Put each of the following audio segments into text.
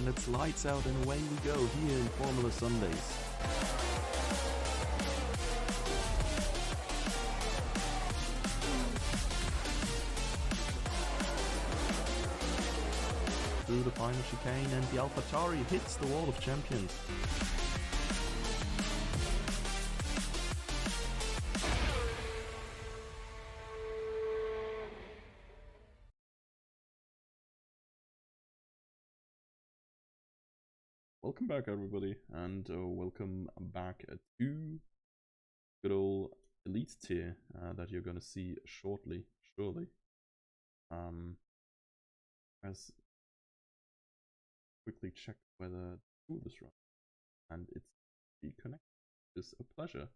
and it's lights out and away we go here in Formula Sundays. Through the final chicane, and the AlphaTauri hits the wall of champions. Welcome back, everybody, and welcome back to good old Elite tier that you're gonna see shortly, surely. As quickly check whether the tool is run, and it's reconnected. It's a pleasure.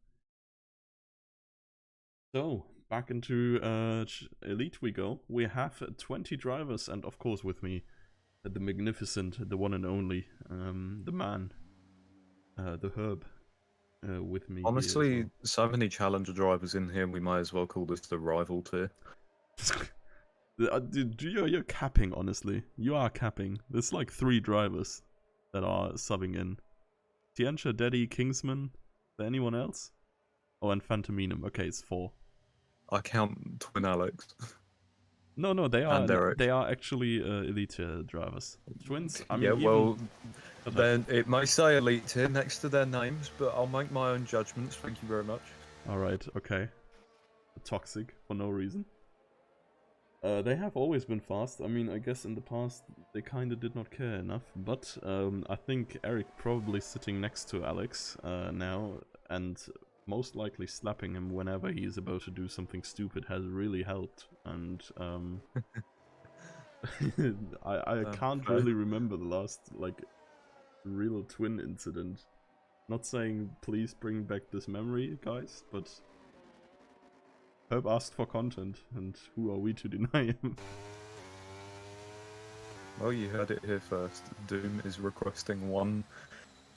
So back into Elite we go. We have 20 drivers, and of course with me, the magnificent, the one and only, the man, the Herb, with me. Honestly, so many Challenger drivers in here, we might as well call this the rival tier. You're capping, honestly. You are capping. There's like 3 drivers that are subbing in. Tiancha, Daddy, Kingsman. Is there anyone else? Oh, and Phantominum. Okay, it's 4. I count Twin Alex. No, they are actually Elite tier drivers. Twins. I mean, yeah, well, even... then it may say Elite tier next to their names, but I'll make my own judgments. Thank you very much. All right. Okay. Toxic for no reason. They have always been fast. I mean, I guess in the past they kind of did not care enough, but I think Eric probably sitting next to Alex now, and most likely slapping him whenever he's about to do something stupid has really helped. And I can't really remember the last like real twin incident. Not saying please bring back this memory, guys, but Herb asked for content, and who are we to deny him? Well, you heard it here first. Doom is requesting 1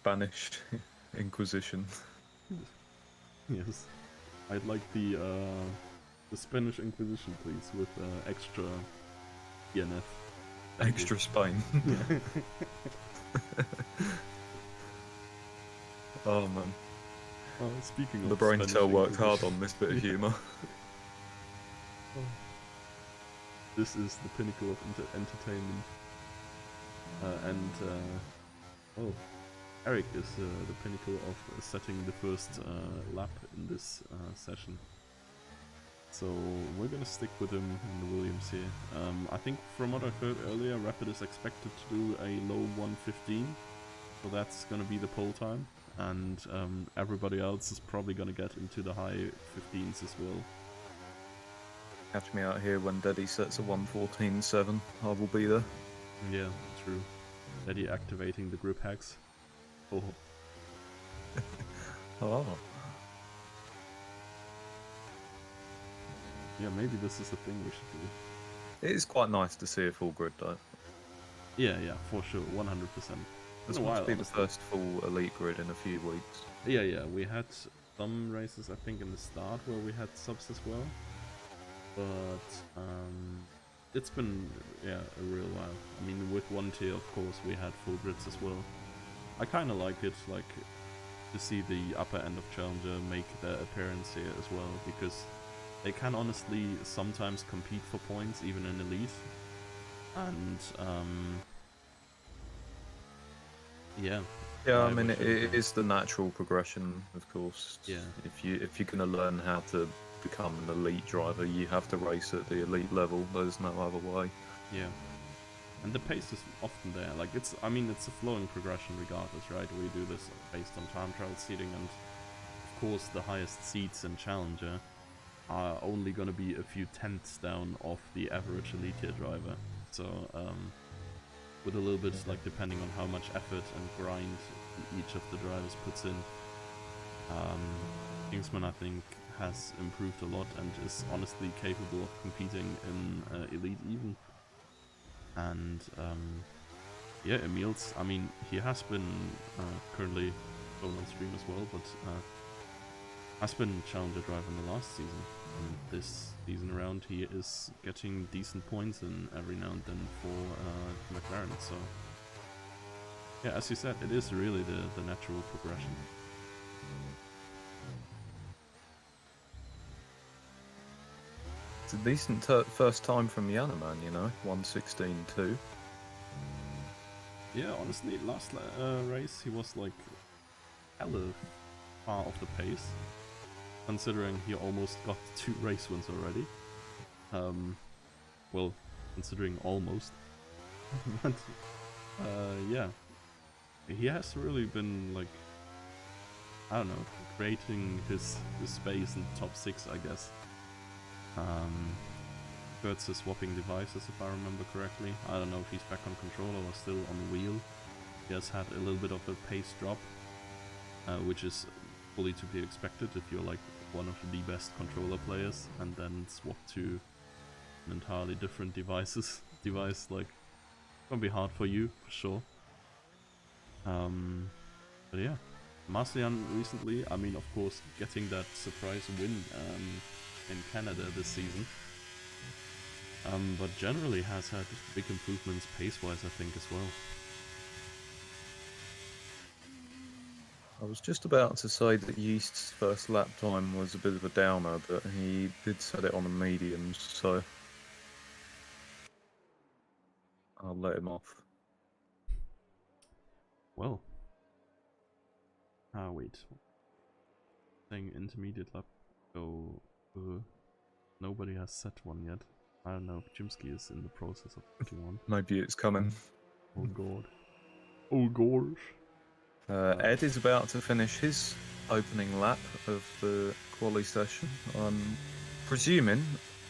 Spanish Inquisition. Yes, I'd like the Spanish Inquisition, please, with extra ENF. Extra Spain. Oh man. Speaking of the brain Spanish cell worked Inquisition. hard on this bit of humour. This is the pinnacle of entertainment. Oh, Eric is the pinnacle of setting the first lap in this session. So we're gonna stick with him in the Williams here. I think from what I've heard earlier, Rapid is expected to do a low 115, so that's gonna be the pole time, and everybody else is probably gonna get into the high 15s as well. Catch me out here when Daddy sets a 114.7. I will be there. Yeah, true. Daddy activating the grip hacks. Oh. Oh. Yeah, maybe this is the thing we should do. It is quite nice to see a full grid though. Yeah, for sure, 100%. This must be the first full Elite grid in a few weeks. Yeah, we had some races, I think, in the start where we had subs as well. But it's been a real while. I mean, with 1 tier, of course, we had full grids as well. I kind of like it, like to see the upper end of Challenger make their appearance here as well, because they can honestly sometimes compete for points even in Elite. And yeah, I mean it is the natural progression, of course. Yeah, if you're gonna learn how to become an Elite driver, you have to race at the Elite level. There's no other way. Yeah, and the pace is often there. Like it's a flowing progression regardless, right? We do this based on time trial seeding, and of course the highest seeds in Challenger are only gonna be a few tenths down of the average Elite tier driver. So with a little bit, like depending on how much effort and grind each of the drivers puts in. Kingsman, I think, has improved a lot and is honestly capable of competing in Elite even. And yeah, Emil's, I mean, he has been currently shown on stream as well, but has been Challenger driver in the last season. And this season around, he is getting decent points in every now and then for McLaren, so Yeah, as you said, it is really the natural progression. It's a decent first time from Yanaman, you know, 1:16.2. Yeah, honestly, last race he was like hella far off the pace, considering he almost got 2 race wins already. Well, considering almost. But yeah, he has really been like, I don't know, creating his space in the top 6, I guess. Kurtz is swapping devices, if I remember correctly. I don't know if he's back on controller or still on wheel. He has had a little bit of a pace drop, which is fully to be expected if you're like one of the best controller players, and then swap to an entirely different device. Like, gonna be hard for you for sure. But yeah, Marcian recently, I mean, of course, getting that surprise win in Canada this season. But generally has had big improvements pace-wise, I think, as well. I was just about to say that Yeast's first lap time was a bit of a downer, but he did set it on a medium, so I'll let him off. Well. Wait. Saying intermediate lap. So, nobody has set one yet. I don't know if Jimsky is in the process of setting one. Maybe it's coming. Oh god. Oh gosh. Ed is about to finish his opening lap of the quali session. I'm presuming,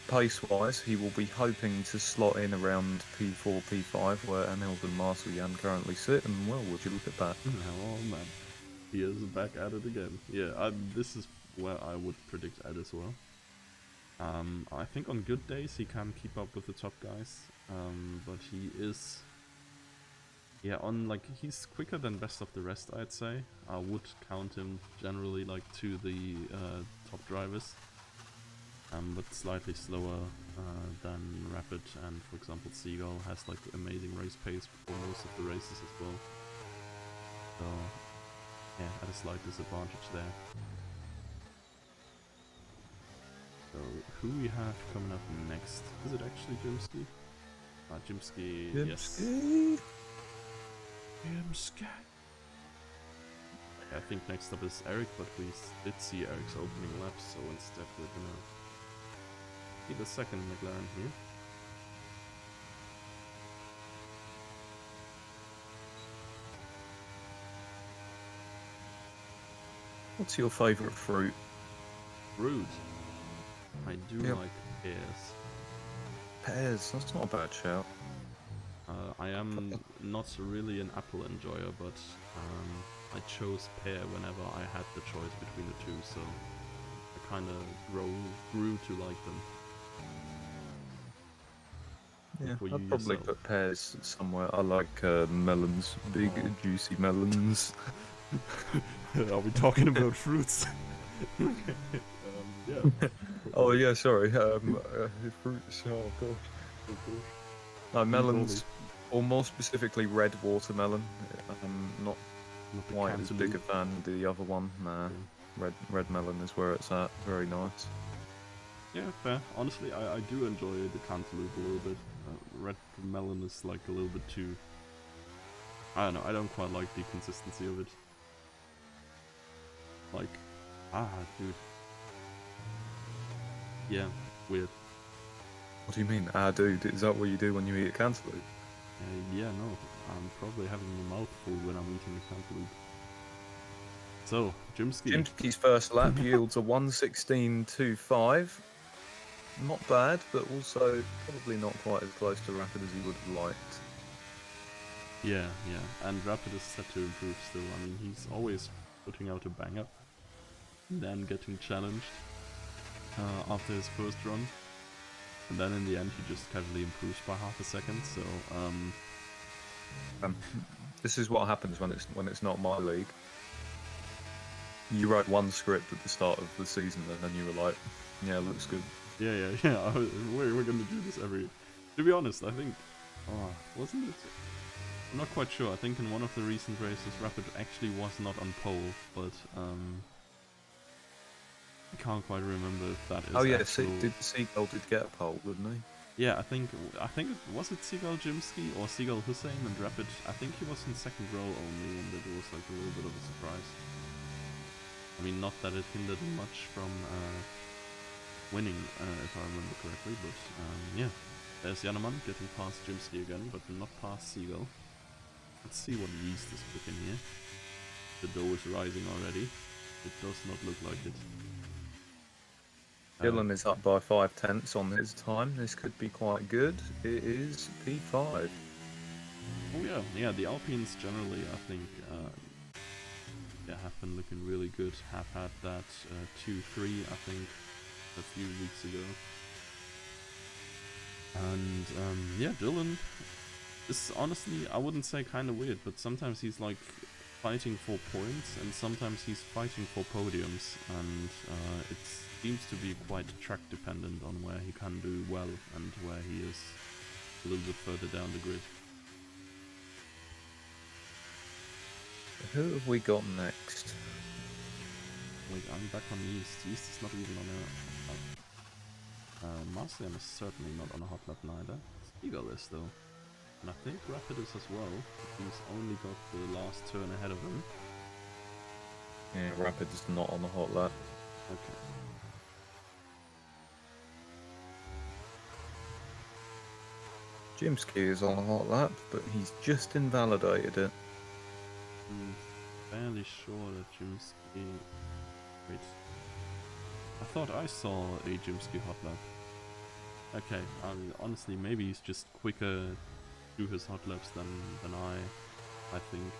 pace-wise, he will be hoping to slot in around P4, P5, where Anheld and Marceljan currently sit, and well, would you look at that? Oh man. He is back at it again. Yeah, this is where I would predict Ed as well. I think on good days he can keep up with the top guys, but he is... Yeah, he's quicker than best of the rest, I'd say. I would count him generally like to the top drivers, but slightly slower than Rapid, and for example Seagull has like amazing race pace for most of the races as well. So yeah, at a slight disadvantage there. So who we have coming up next? Is it actually Jimsky? Jimsky, yes. Jimsky. I think next up is Eric, but we did see Eric's opening lap, so instead we're gonna be the second McLaren here. What's your favourite fruit? Fruit. I do like pears. Pears, that's not a bad shout. I am not really an apple enjoyer, but I chose pear whenever I had the choice between the two, so I kind of grew to like them. Yeah, For you I'd probably yourself? put pears somewhere. I like melons, big juicy melons. Are we talking about fruits? Yeah. Oh yeah, sorry. Fruits. Oh gosh. No, melons, or more specifically, red watermelon. I'm not quite as big a fan of the other one. Nah, red melon is where it's at. Very nice. Yeah, fair. Honestly, I do enjoy the cantaloupe a little bit. Red melon is like a little bit too... I don't know, I don't quite like the consistency of it. Like, dude. Yeah, weird. What do you mean? Dude, is that what you do when you eat a cantaloupe? Yeah, no. I'm probably having a mouthful when I'm eating a cantaloupe. So, Jimsky. Jimsky's first lap yields a 1:16.25. Not bad, but also probably not quite as close to Rapid as he would have liked. Yeah, and Rapid is set to improve still. I mean, he's always putting out a banger, then getting challenged after his first run, and then in the end he just casually improves by half a second. So this is what happens when it's not my league. You wrote one script at the start of the season, and then you were like, "Yeah, looks good." Yeah. We're gonna do this every. To be honest, I think, wasn't it I'm not quite sure. I think in one of the recent races, Rapid actually was not on pole, but I can't quite remember if that is Oh yeah, actual. Seagull did get a pole, didn't he? Yeah, I think was it Seagull Jimsky or Seagull Hussein and Rapid. I think he was in second row only, and it was like a little bit of a surprise. I mean, not that it hindered him much from winning, if I remember correctly, but yeah. There's Yanaman getting past Jimsky again, but not past Seagull. Let's see what yeast is cooking here. The dough is rising already. It does not look like it. Dylan is up by 5/10 on his time. This could be quite good. It is P5. Oh yeah, the Alpines generally, I think, have been looking really good. Have had that 2-3, I think, a few weeks ago. And yeah, Dylan is honestly, I wouldn't say kind of weird, but sometimes he's like fighting for points, and sometimes he's fighting for podiums, and it seems to be quite track dependent on where he can do well and where he is a little bit further down the grid. Who have we got next? Wait, I'm back on Yeast. Yeast is not even on a Marcian is certainly not on a hot lap neither. Seagull is though. And I think Rapid is as well, but he's only got the last turn ahead of him. Yeah, Rapid is not on the hot lap. Okay. Jimsky is on a hot lap, but he's just invalidated it. I'm fairly sure that Jimsky... Wait. I thought I saw a Jimsky hot lap. Okay, honestly, maybe he's just quicker through his hot laps than I think.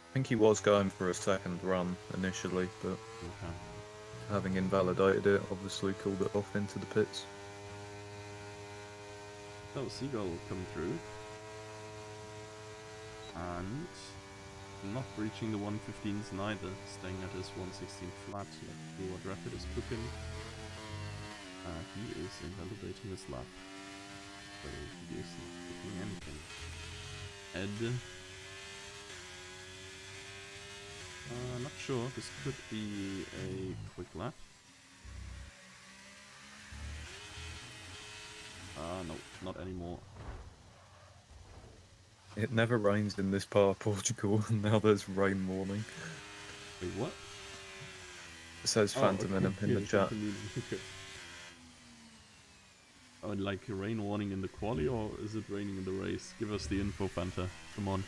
I think he was going for a second run initially, but Okay. having invalidated it, obviously called it off into the pits. So Seagull will come through. And not breaching the 115s neither, staying at his 116 flat. Let's see what Rapid is cooking. He is invalidating his lap. So he is not cooking anything. Ed. Not sure, this could be a quick lap. No, not anymore. It never rains in this part of Portugal, and now there's rain warning. Wait, what? It says Phantom in the chat. Okay. Oh, like a rain warning in the quali, or is it raining in the race? Give us the info, Fanta. Come on.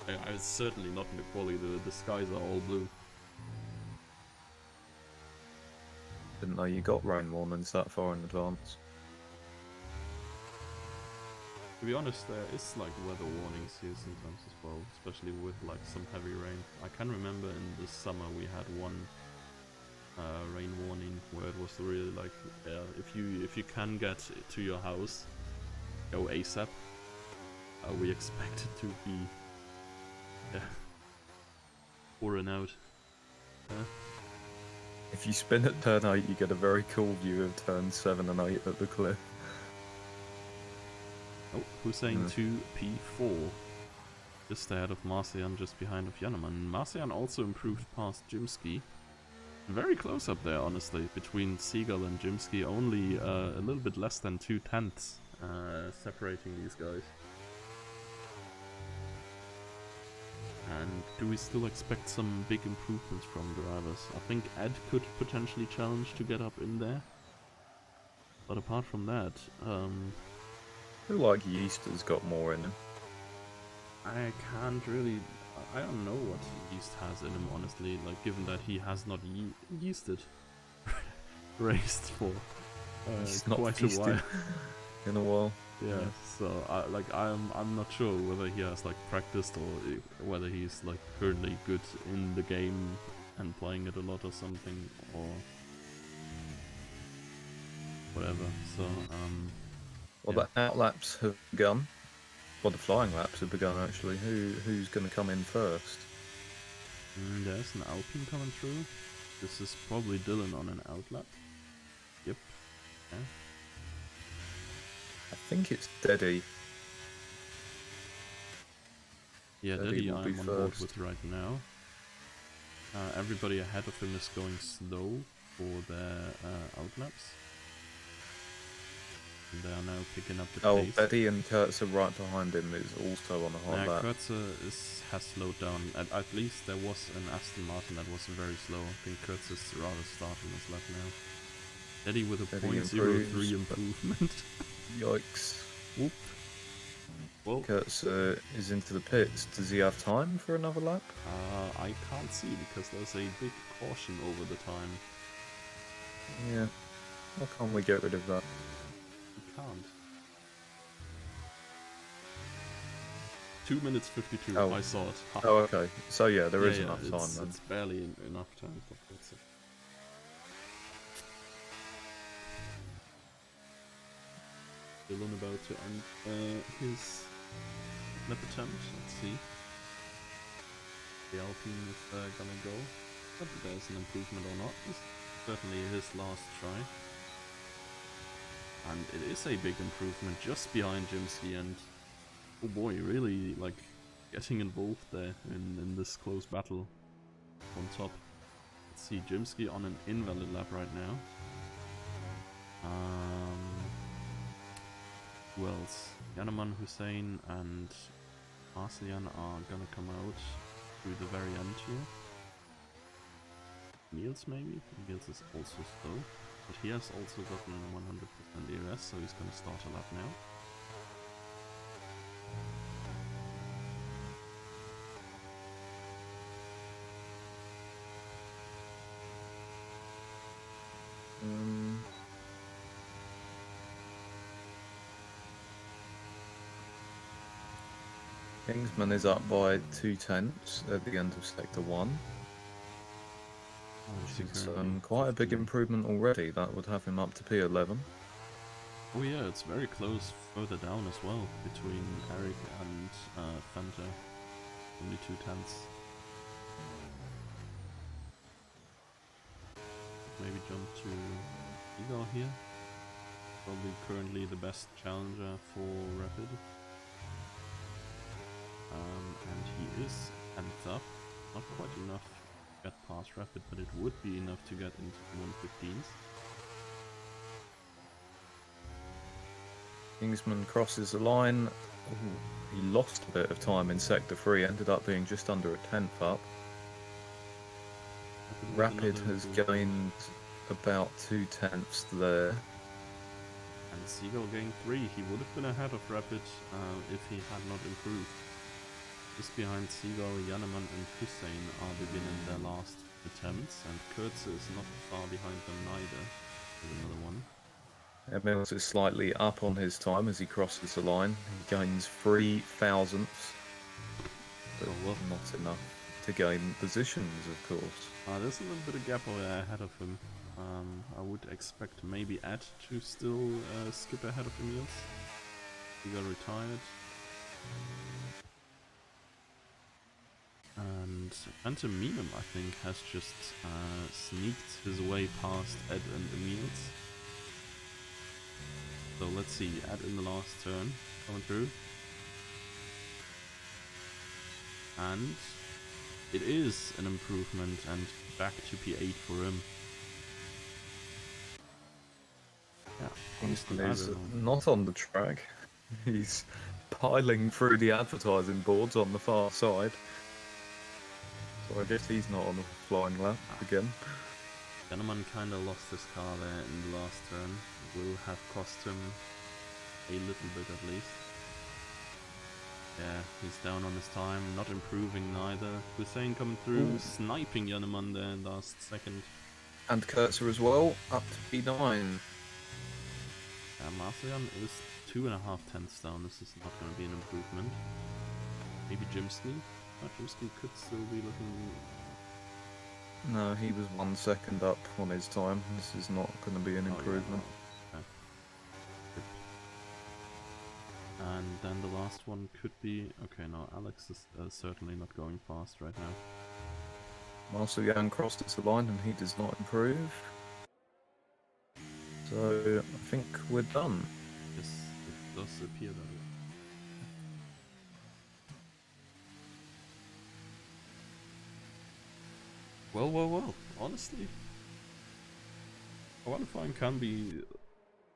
I was certainly not in the quali. The skies are all blue. Didn't know you got rain warnings that far in advance. To be honest, there is like weather warnings here sometimes as well, especially with like some heavy rain. I can remember in the summer we had one rain warning where it was really like, if you can get to your house, go ASAP. We expect it to be pouring out. If you spin at turn 8, you get a very cool view of turn 7 and 8 at the cliff. Oh, Hussein 2P4. Just ahead of Marcian, just behind of Yanaman. Marcian also improved past Jimsky. Very close up there, honestly, between Seagull and Jimsky. Only a little bit less than 2/10 separating these guys. And do we still expect some big improvements from drivers? I think Ed could potentially challenge to get up in there. But apart from that, I feel like Yeast has got more in him. I can't really... I don't know what Yeast has in him, honestly. Like, given that he has not yeasted raced for quite a while. In a while. Yeah, so I'm not sure whether he has like practiced or whether he's like currently good in the game and playing it a lot or something, or whatever. So Well, yeah. the outlaps have begun. Well, the flying laps have begun actually. Who's going to come in first? There's an Alpine coming through. This is probably Dylan on an outlap. Yep. Yeah. I think it's Deddy Yeah, Daddy Daddy will be I'm on board first. with right now. Everybody ahead of him is going slow for their outlaps. And they are now picking up the Oh, pace. Betty and Kurtz are right behind him, is also on a hot lap. Kurtzer has slowed down. At least there was an Aston Martin that was very slow. I think Kurtz is rather starting his lap now. Daddy with a Daddy 0.03 improvement. Yikes. Whoop. Well, Kurtz is into the pits. Does he have time for another lap? I can't see because there's a big caution over the time. Yeah. Why can't we get rid of that? We can't. 2 minutes 52. Oh. I saw it. Ha. Oh, okay. So yeah, there is enough time it's, then. It's barely enough time for Kurtzer. Dylan about to end his lap attempt. Let's see. The Alpine is gonna go. Whether there's an improvement or not is certainly his last try. And it is a big improvement just behind Jimsky, and oh boy, really like getting involved there in this close battle on top. Let's see, Jimsky on an invalid lap right now. Who else? Yaneman, Hussein and Arsian are gonna come out through the very end here. Niels maybe? Niels is also slow, but he has also gotten a 100% ERS, so he's gonna start a lap now. Kingsman is up by 2/10 at the end of Sector 1. It's quite a big improvement already. That would have him up to P11. Oh yeah, it's very close further down as well, between Eric and Fanta. Only 2/10. Maybe jump to Igor here. Probably currently the best challenger for Rapid. And he is 10th up. Not quite enough to get past Rapid, but it would be enough to get into the 115s. Kingsman crosses the line. Ooh, he lost a bit of time in Sector 3, ended up being just under a 10th up. Rapid has gained about 2/10 there. And Seagull gained 3. He would have been ahead of Rapid if he had not improved. Just behind Seagull, Yaneman and Hussein are beginning their last attempts, and Kurtz is not far behind them neither. There's another one. Emils is slightly up on his time as he crosses the line. He gains 3 thousandths, but not enough to gain positions, of course. There's a little bit of gap ahead of him. I would expect maybe Ed to still skip ahead of Emils. He got retired. And Phantom Minem, I think, has just sneaked his way past Ed and Emils. So let's see, Ed in the last turn, coming through. And it is an improvement, and back to P8 for him. Yeah, Kingston is not on the track. He's piling through the advertising boards on the far side. So I guess he's not on the flying lap again. Gentleman kinda lost his car there in the last turn. Will have cost him a little bit at least. Yeah, he's down on his time, not improving neither. Hussein coming through, sniping Yaneman there in last second. And Kurtzer as well, up to P9. Marcian is 2.5 tenths down. This is not going to be an improvement. Maybe Jimsky? Jimsky could still be looking... No, he was 1 second up on his time. This is not going to be an improvement. Yeah, no. Okay. And then the last one could be... Okay, no, Alex is certainly not going fast right now. Marcel Young crosses the line and he does not improve. So I think we're done. Yes, it does appear that way. Well. Honestly, qualifying can be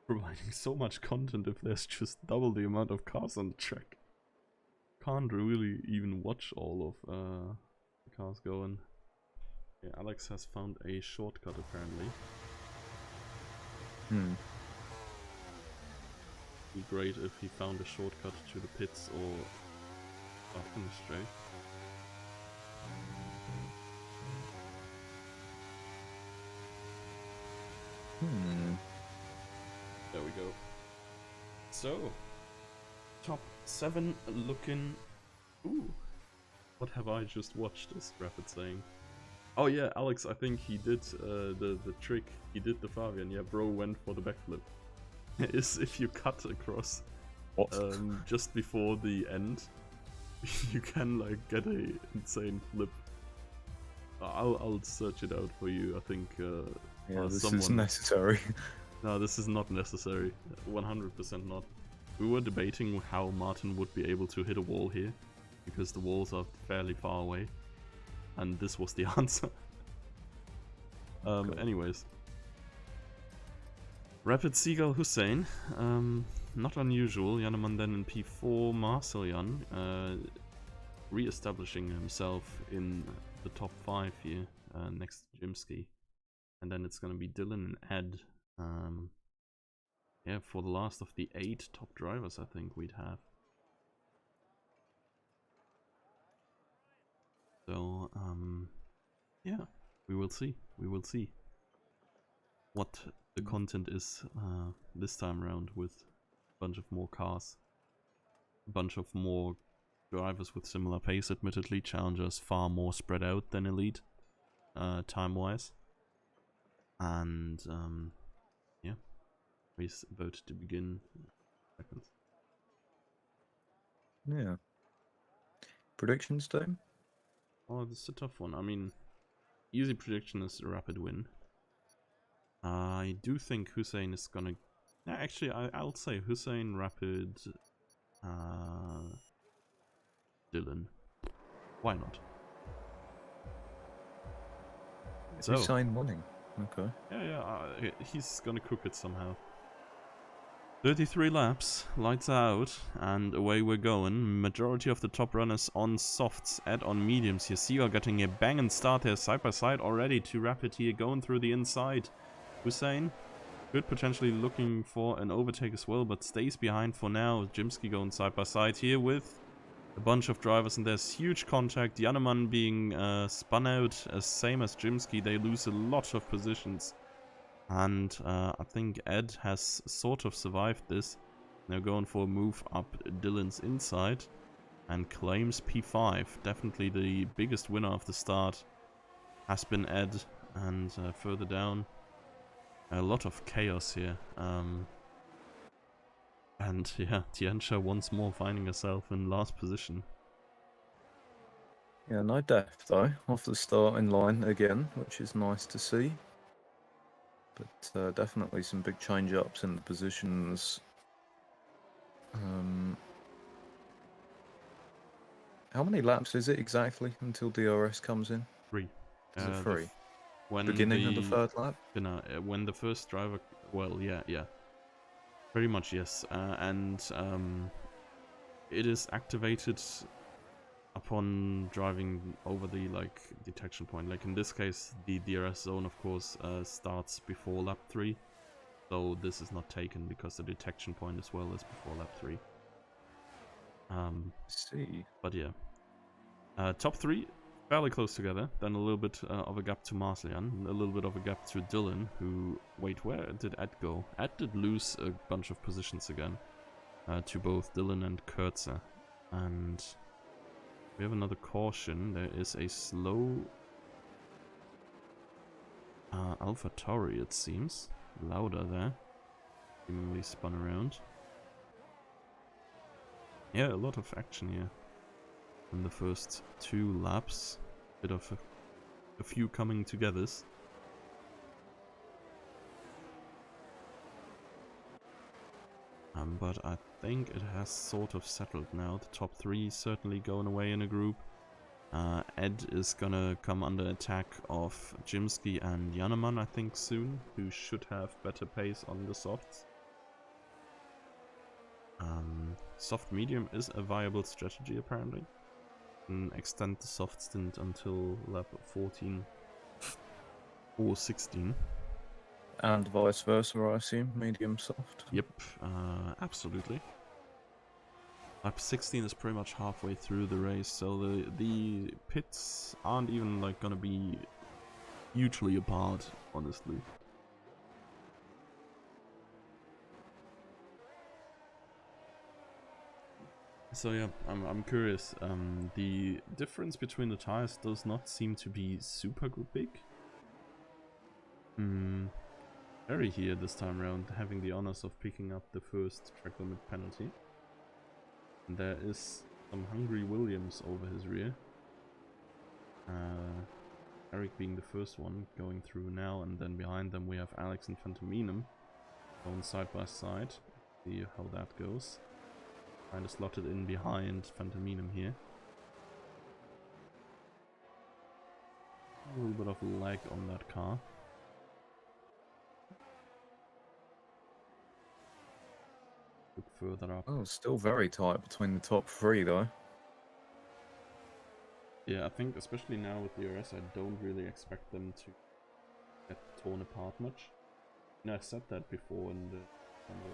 providing so much content if there's just double the amount of cars on the track. Can't really even watch all of the cars going. Yeah, Alex has found a shortcut apparently. Be great if he found a shortcut to the pits or finish straight. There we go. So, top 7 looking. Ooh, what have I just watched? Is Rapid saying. Oh yeah, Alex, I think he did the trick. He did the Fabian. Yeah, bro went for the backflip. Is if you cut across just before the end, you can like get a insane flip. I'll search it out for you. I think this is necessary. No, this is not necessary. 100% not. We were debating how Martin would be able to hit a wall here, because the walls are fairly far away, and this was the answer. Cool. Anyways. Rapid Seagull Hussein, not unusual. Yaneman then in P4, Marceljan re-establishing himself in the top 5 here, next to Jimsky. And then it's gonna be Dylan and Ed. Yeah, for the last of the 8 top drivers I think we'd have. So, yeah, we will see. We will see what the content is this time around, with a bunch of more cars, a bunch of more drivers with similar pace. Admittedly, Challengers far more spread out than Elite, time-wise. And yeah, race about to begin. Seconds. Yeah. Predictions, Dame? Oh, this is a tough one. I mean, easy prediction is a Rapid win. I do think Hussein is gonna. Actually, I'll say Hussein, Rapid, Dylan. Why not? So, Hussein winning. Okay. Yeah, he's gonna cook it somehow. 33 laps, lights out, and away we're going. Majority of the top runners on softs, Ed on mediums. Here, Seagull getting a banging start here, side by side already to Rapid here, going through the inside. Hussein, good, potentially looking for an overtake as well, but stays behind for now. Jimsky going side by side here with a bunch of drivers, and there's huge contact. Yaneman being spun out, same as Jimsky. They lose a lot of positions. And I think Ed has sort of survived this. Now going for a move up Dylan's inside and claims P5. Definitely the biggest winner of the start has been Ed. And further down, a lot of chaos here. And yeah, Tiancha once more finding herself in last position. Yeah, no death though, off the starting line again, which is nice to see. But definitely some big change-ups in the positions. How many laps is it exactly until DRS comes in? 3. Is it 3? When Beginning of the 3rd lap? When the first driver... Well, yeah. Pretty much, yes. And it is activated upon driving over the detection point. Like in this case, the DRS zone, of course, starts before lap 3. So this is not taken because the detection point as well is before lap 3. See. But yeah. Top 3, fairly close together. Then a little bit of a gap to Marceljan. A little bit of a gap to Dylan, who... Wait, where did Ed go? Ed did lose a bunch of positions again. To both Dylan and Kurtzer. And... we have another caution. There is a slow Alpha Tauri, it seems. Louder there. Seemingly spun around. Yeah, a lot of action here in the first 2 laps. Bit of a few coming togethers. But I think it has sort of settled now. The top 3 certainly going away in a group. Ed is gonna come under attack of Jimsky and Janeman, I think, soon, who should have better pace on the softs. Soft medium is a viable strategy, apparently. And extend the soft stint until lap 14 or 16. And vice versa, I assume, medium soft. Yep, absolutely. Lap 16 is pretty much halfway through the race, so the pits aren't even like gonna be hugely apart, honestly. So yeah, I'm curious. The difference between the tires does not seem to be super big. Harry here this time around, having the honors of picking up the first track limit penalty. And there is some hungry Williams over his rear. Eric being the first one going through now, and then behind them we have Alex and Fantominum going side by side. See how that goes. Kind of slotted in behind Fantominum here. A little bit of lag on that car. Look further up. Oh, still very tight between the top three, though. Yeah, I think especially now with the DRS, I don't really expect them to get torn apart much. And I said that before in the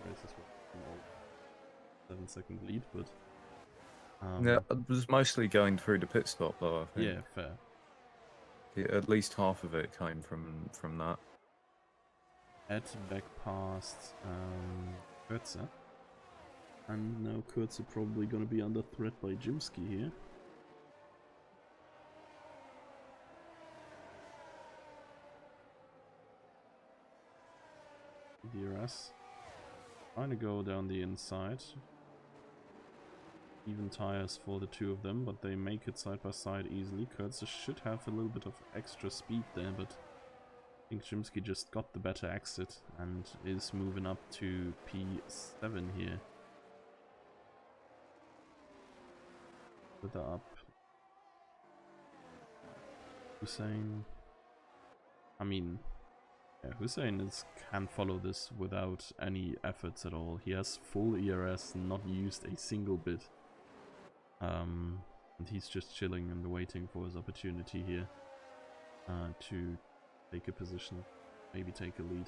races with 7-second lead, but Yeah, it was mostly going through the pit stop, though, I think. yeah, fair. Yeah, at least half of it came from that. Ed back past Kurtzer. And now Kurtzer probably gonna be under threat by Jimsky here. DRS. Trying to go down the inside. Even tires for the two of them, but they make it side by side easily. Kurtzer should have a little bit of extra speed there, but I think Jimsky just got the better exit and is moving up to P7 here. Further up. Hussein. I mean, yeah, Hussein can follow this without any efforts at all. He has full ERS, not used a single bit. And he's just chilling and waiting for his opportunity here to take a position, maybe take a lead.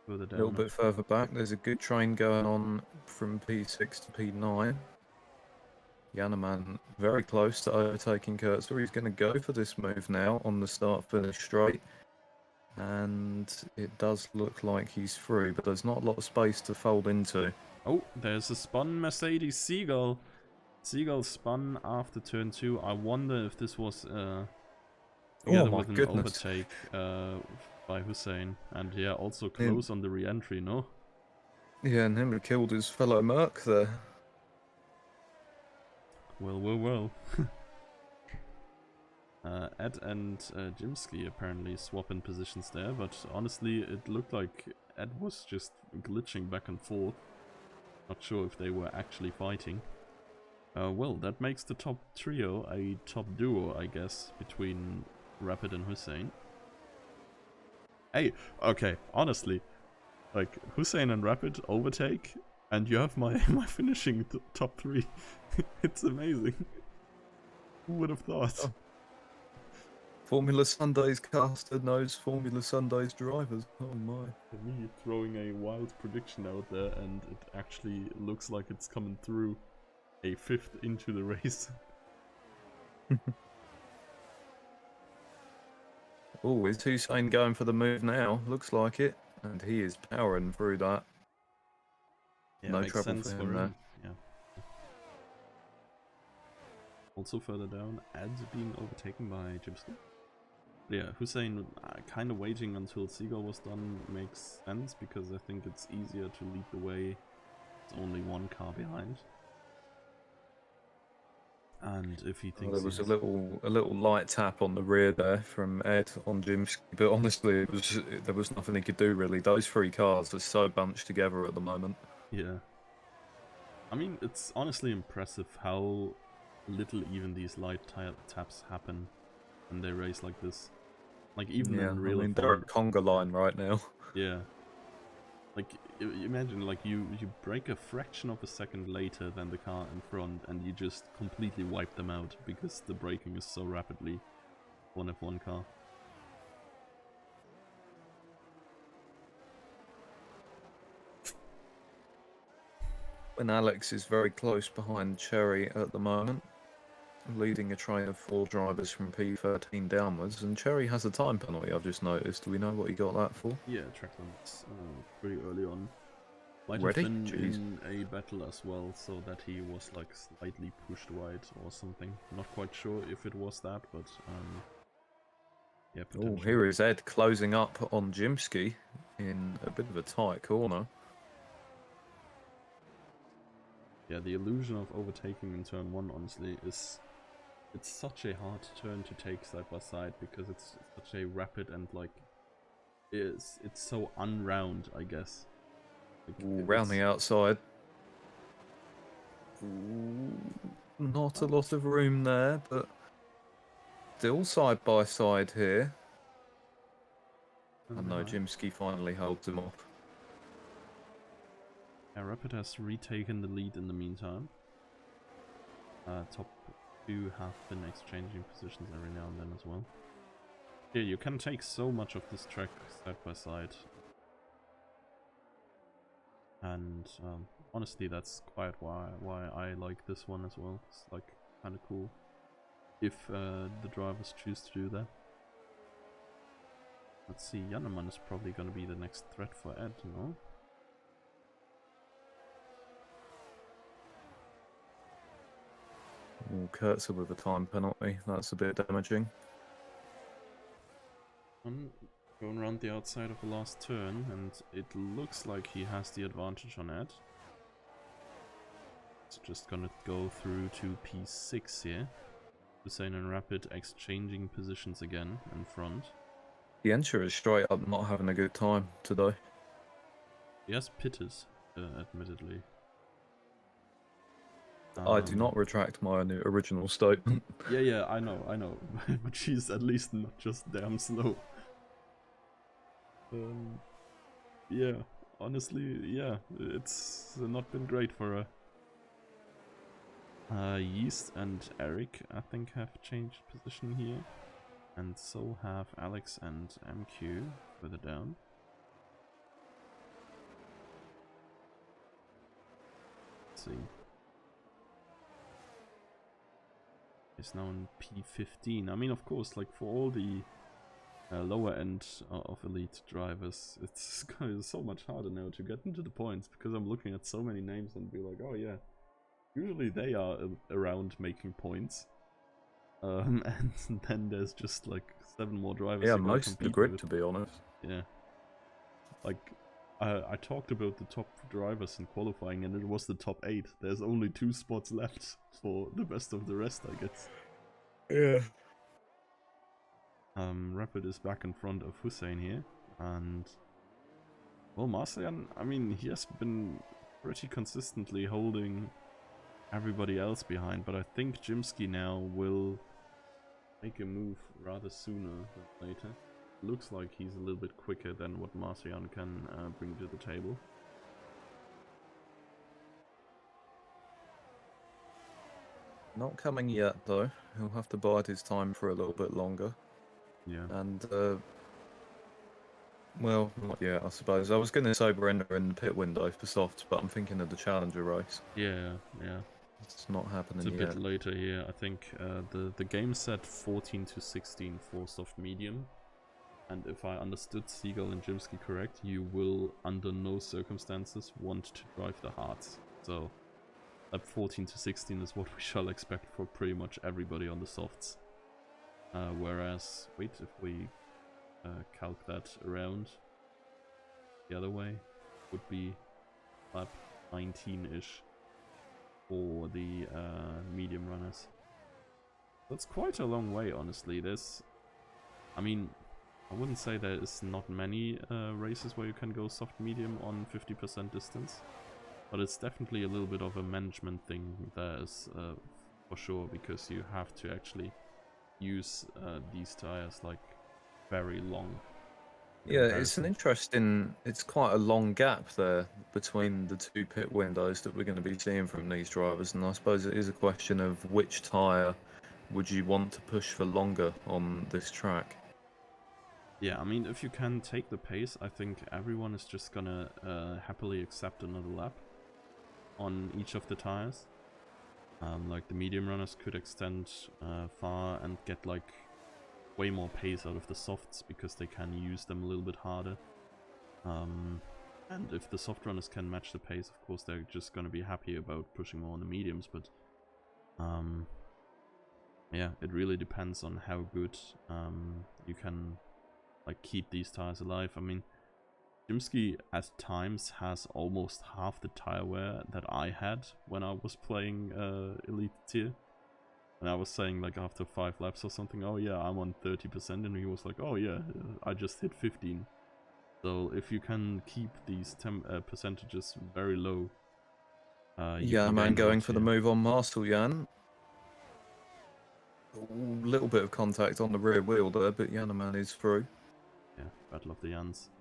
Further down. A little bit further back, there's a good train going on from P6 to P9. Janeman very close to overtaking Kurtzer. He's going to go for this move now on the start-finish straight. And it does look like he's through, but there's not a lot of space to fold into. Oh, there's a spun Mercedes Seagull. Seagull spun after turn 2. I wonder if this was together with an overtake by Hussein. And yeah, also close on the re-entry, no? Yeah, and him killed his fellow Merc there. Well. Ed and Jimsky apparently swapping positions there, but honestly it looked like Ed was just glitching back and forth. Not sure if they were actually fighting. Well, that makes the top trio a top duo, I guess, between Rapid and Hussein. Hey, okay, honestly, like Hussein and Rapid overtake, and you have my finishing top 3. It's amazing. Who would have thought? Oh. Formula Sundays caster knows Formula Sundays drivers. Oh my. For me, throwing a wild prediction out there, and it actually looks like it's coming through. A 5th into the race. Oh, is Hussein going for the move now? Looks like it. And he is powering through that. Yeah, no makes trouble sense for him there. Yeah. Also further down, Ed being overtaken by Jimsky. Yeah, Hussein kind of waiting until Seagull was done makes sense, because I think it's easier to lead the way. It's only one car behind. And if he thinks there was a little light tap on the rear there from Ed on Jimsky, but honestly, there was nothing he could do really. Those 3 cars are so bunched together at the moment. Yeah. I mean, it's honestly impressive how little even these light taps happen when they race like this. Like, even Yeah, in I real mean, they're F1, at conga line right now. yeah. Like, imagine, like, you break a fraction of a second later than the car in front, and you just completely wipe them out, because the braking is so rapidly on F1 car. When Alex is very close behind Cherry at the moment, leading a train of 4 drivers from P13 downwards, and Cherry has a time penalty, I've just noticed. Do we know what he got that for? Yeah, track limits pretty early on. Might have Ready? been Jeez. in a battle as well, so that he was like slightly pushed wide or something. Not quite sure if it was that, but yeah, Oh, potentially. here is Ed closing up on Jimsky in a bit of a tight corner. Yeah, the illusion of overtaking in turn 1, honestly, is... It's such a hard turn to take side by side, because it's such a rapid and, like... It's so unround, I guess. Like, Ooh, round it's... the outside. Ooh, not a Oh, lot of room there, but still side by side here. and And no, Jimsky finally holds him off. yeah, Rapid has retaken the lead in the meantime. Top 2 have been exchanging positions every now and then as well. Yeah, you can take so much of this track side by side. And honestly, that's quite why I like this one as well. It's like kind of cool if the drivers choose to do that. Let's see, Jannemann is probably going to be the next threat for Ed, no? Ooh, Kurtzer with a time penalty. That's a bit damaging. Going around the outside of the last turn, and it looks like he has the advantage on Ed. It's just gonna go through to P6 here. Hussein and Rapid exchanging positions again in front. The Ensure is straight up not having a good time today. He has pitted, admittedly. I do not retract my original statement. Yeah, I know. But she's at least not just damn slow. Yeah, honestly, yeah, it's not been great for her. Yeast and Eric, I think, have changed position here. And so have Alex and MQ further down. Let's see. It's now in P15. I mean, of course, like for all the lower end of elite drivers, it's so much harder now to get into the points, because I'm looking at so many names and be like, oh yeah, usually they are around making points. And then there's just like 7 more drivers Yeah, you gotta most of the compete grid, with. to be honest. Yeah. Like, I talked about the top drivers in qualifying, and it was the top 8. There's only 2 spots left for the best of the rest, I guess. Yeah. Rapid is back in front of Hussein here, and well, Marcian, I mean, he has been pretty consistently holding everybody else behind, but I think Jimsky now will make a move rather sooner than later. Looks like he's a little bit quicker than what Marcian can bring to the table. Not coming yet, though. He'll have to bide his time for a little bit longer. Yeah. And, well, not yet, I suppose. I was going to say Brenda in the pit window for softs, but I'm thinking of the Challenger race. Yeah. It's not happening It's a yet. bit later here. I think the game set 14 to 16 for soft medium. And if I understood Siegel and Jimsky correct, you will under no circumstances want to drive the hards. So lap 14 to 16 is what we shall expect for pretty much everybody on the softs. Whereas, wait, if we calc that around the other way, would be lap 19-ish for the medium runners. That's quite a long way, honestly. I mean, I wouldn't say there is not many races where you can go soft medium on 50% distance. But it's definitely a little bit of a management thing there is, for sure, because you have to actually use these tires like very long. Yeah, it's an interesting, it's quite a long gap there between the two pit windows that we're going to be seeing from these drivers, and I suppose it is a question of which tyre would you want to push for longer on this track. Yeah, I mean, if you can take the pace, I think everyone is just gonna happily accept another lap on each of the tires. Like the medium runners could extend far and get like way more pace out of the softs because they can use them a little bit harder. And if the soft runners can match the pace, of course they're just gonna be happy about pushing more on the mediums, but yeah, it really depends on how good you can like keep these tires alive. I mean, Jimsky at times has almost half the tire wear that I had when I was playing Elite Tier. And I was saying like after 5 laps or something, oh yeah, I'm on 30%, and he was like, oh yeah, I just hit 15. So if you can keep these percentages very low, you Yeah, can man, gain a going lot for the here. move on Marcel Jan. A little bit of contact on the rear wheel there, but Janneman is through. Yeah, Battle of the Jans.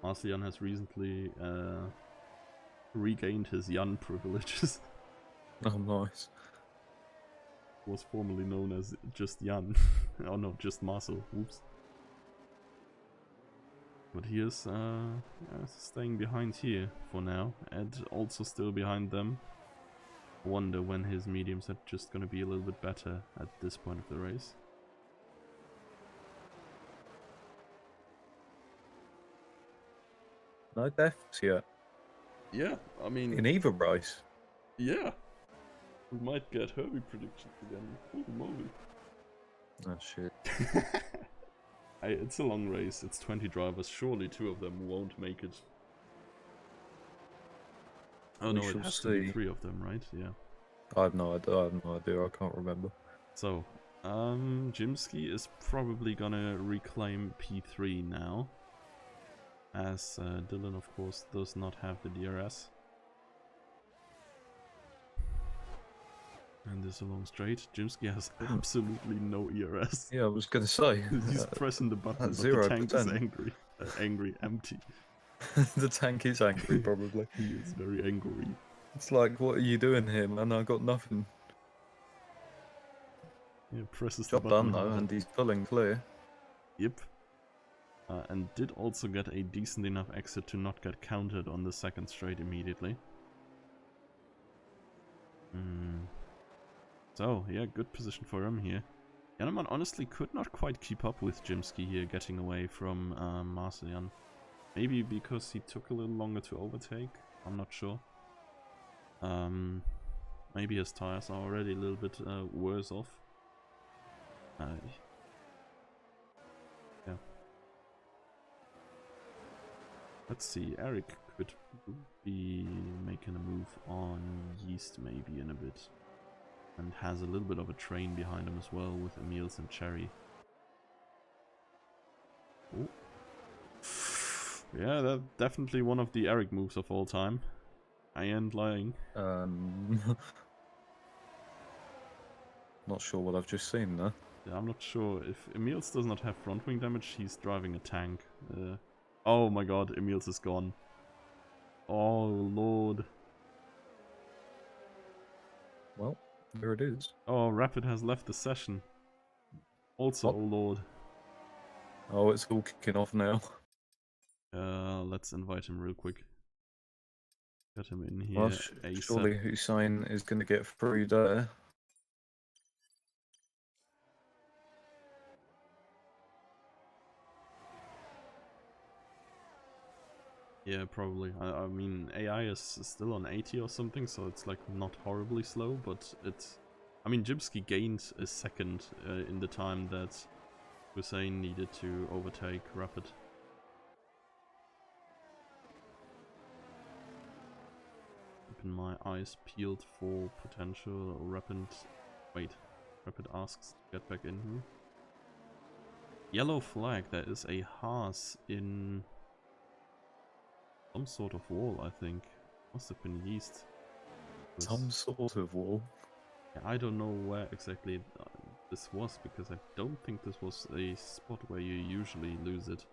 Marcel Jan has recently regained his Jan privileges. Oh, nice. Was formerly known as just Jan. Oh no, just Marcel. Oops. But he is staying behind here for now, and also still behind them. I wonder when his mediums are just gonna be a little bit better at this point of the race. No deaths yet. Yeah, I mean, In either race. yeah. We might get Herbie predictions again. Holy moly. Oh, shit. It's a long race, it's 20 drivers, surely 2 of them won't make it. Oh We no, it shall has to be see. 3 of them, right? Yeah. I have no idea. I can't remember. So, Jimsky is probably gonna reclaim P3 now. As Dylan, of course, does not have the DRS. And this is a long straight. Jimsky has absolutely no ERS. Yeah, I was going to say. He's pressing the button, At but the tank is 0%. angry. Angry, empty. The tank is angry, probably. He is very angry. It's like, what are you doing here, man? I got nothing. Yeah, presses Job the button done, though, hard. and he's pulling clear. Yep. And did also get a decent enough exit to not get countered on the second straight immediately. So, yeah, good position for him here. Janneman honestly could not quite keep up with Jimsky here, getting away from Marcelian. Maybe because he took a little longer to overtake, I'm not sure. Maybe his tires are already a little bit worse off. Yeah. Let's see, Eric could be making a move on Yeast maybe in a bit. And has a little bit of a train behind him as well with Emils and Cherry. Oh. Yeah, that's definitely one of the Eric moves of all time. I ain't lying. Not sure what I've just seen there. Yeah, I'm not sure. If Emils does not have front wing damage, he's driving a tank. Oh my god, Emils is gone. Oh lord. Well, there it is. Oh, Rapid has left the session. Also, What? oh lord. Oh, it's all kicking off now. Let's invite him real quick. Get him in here. Well, ASAP. surely Hussein is going to get through there. Yeah, probably. I mean, AI is still on 80 or something, so it's like not horribly slow, but it's... I mean, Jimsky gained a second in the time that Hussein needed to overtake Rapid. Keeping my eyes peeled for potential Rapid... Wait, Rapid asks to get back in here. Yellow flag, there is a Haas in... some sort of wall, I think. Must have been yeast. Some sort of wall. I don't know where exactly this was, because I don't think this was a spot where you usually lose it.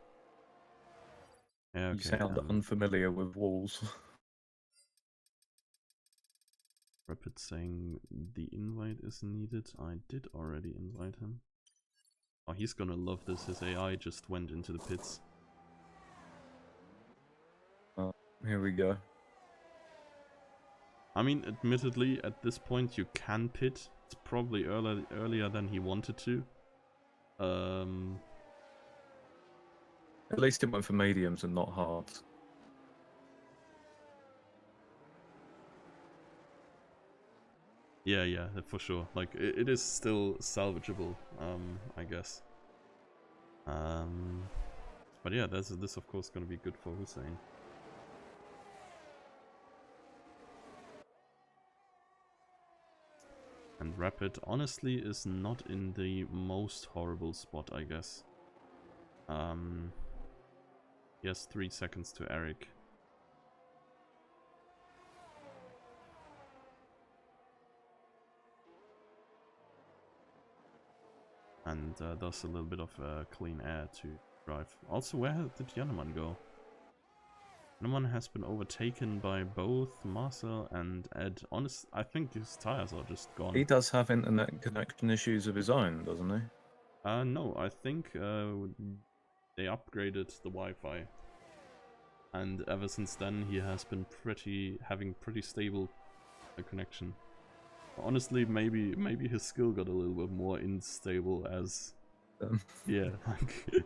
Yeah, okay. You sound unfamiliar with walls. Rapid saying the invite is needed. I did already invite him. Oh, he's gonna love this. His AI just went into the pits. Oh, here we go. I mean, admittedly, at this point you can pit. It's probably earlier than he wanted to. At least it went for mediums and not hards. Yeah, for sure. Like, it is still salvageable, I guess. But yeah, this of course gonna be good for Hussein. And Rapid, honestly, is not in the most horrible spot, I guess. He has 3 seconds to Eric. And does a little bit of clean air to drive. Also, where did Janeman go? Janeman has been overtaken by both Marcel and Ed. Honest, I think his tires are just gone. He does have internet connection issues of his own, doesn't he? No, I think they upgraded the Wi-Fi. And ever since then, he has been having pretty stable connection. Honestly, maybe his skill got a little bit more unstable as yeah, like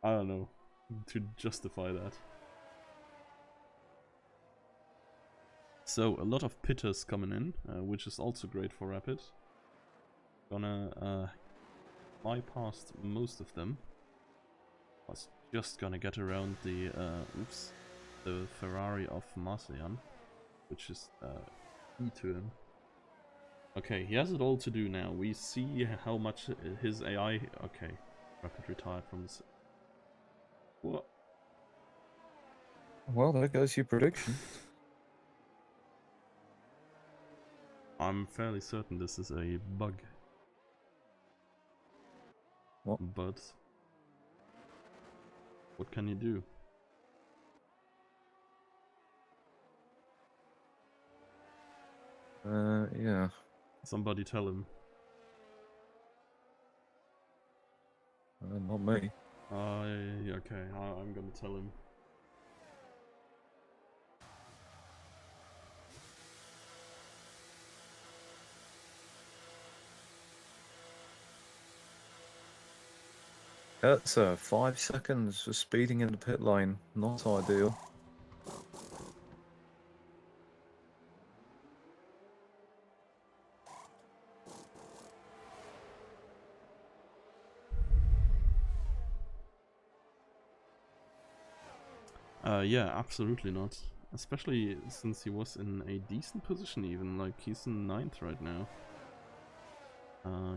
I don't know, to justify that. So a lot of pitters coming in, which is also great for Rapid. Gonna bypass most of them. Was just gonna get around the the Ferrari of Marcian, which is key to him. Okay, he has it all to do now. We see how much his AI... Okay, Rapid retired from this. What? Well, there goes your prediction. I'm fairly certain this is a bug. What? But what can you do? Yeah. Somebody tell him. Not me. Okay, I'm gonna tell him. That's 5 seconds for speeding in the pit lane. Not ideal. Yeah, absolutely not. Especially since he was in a decent position even, like he's in 9th right now.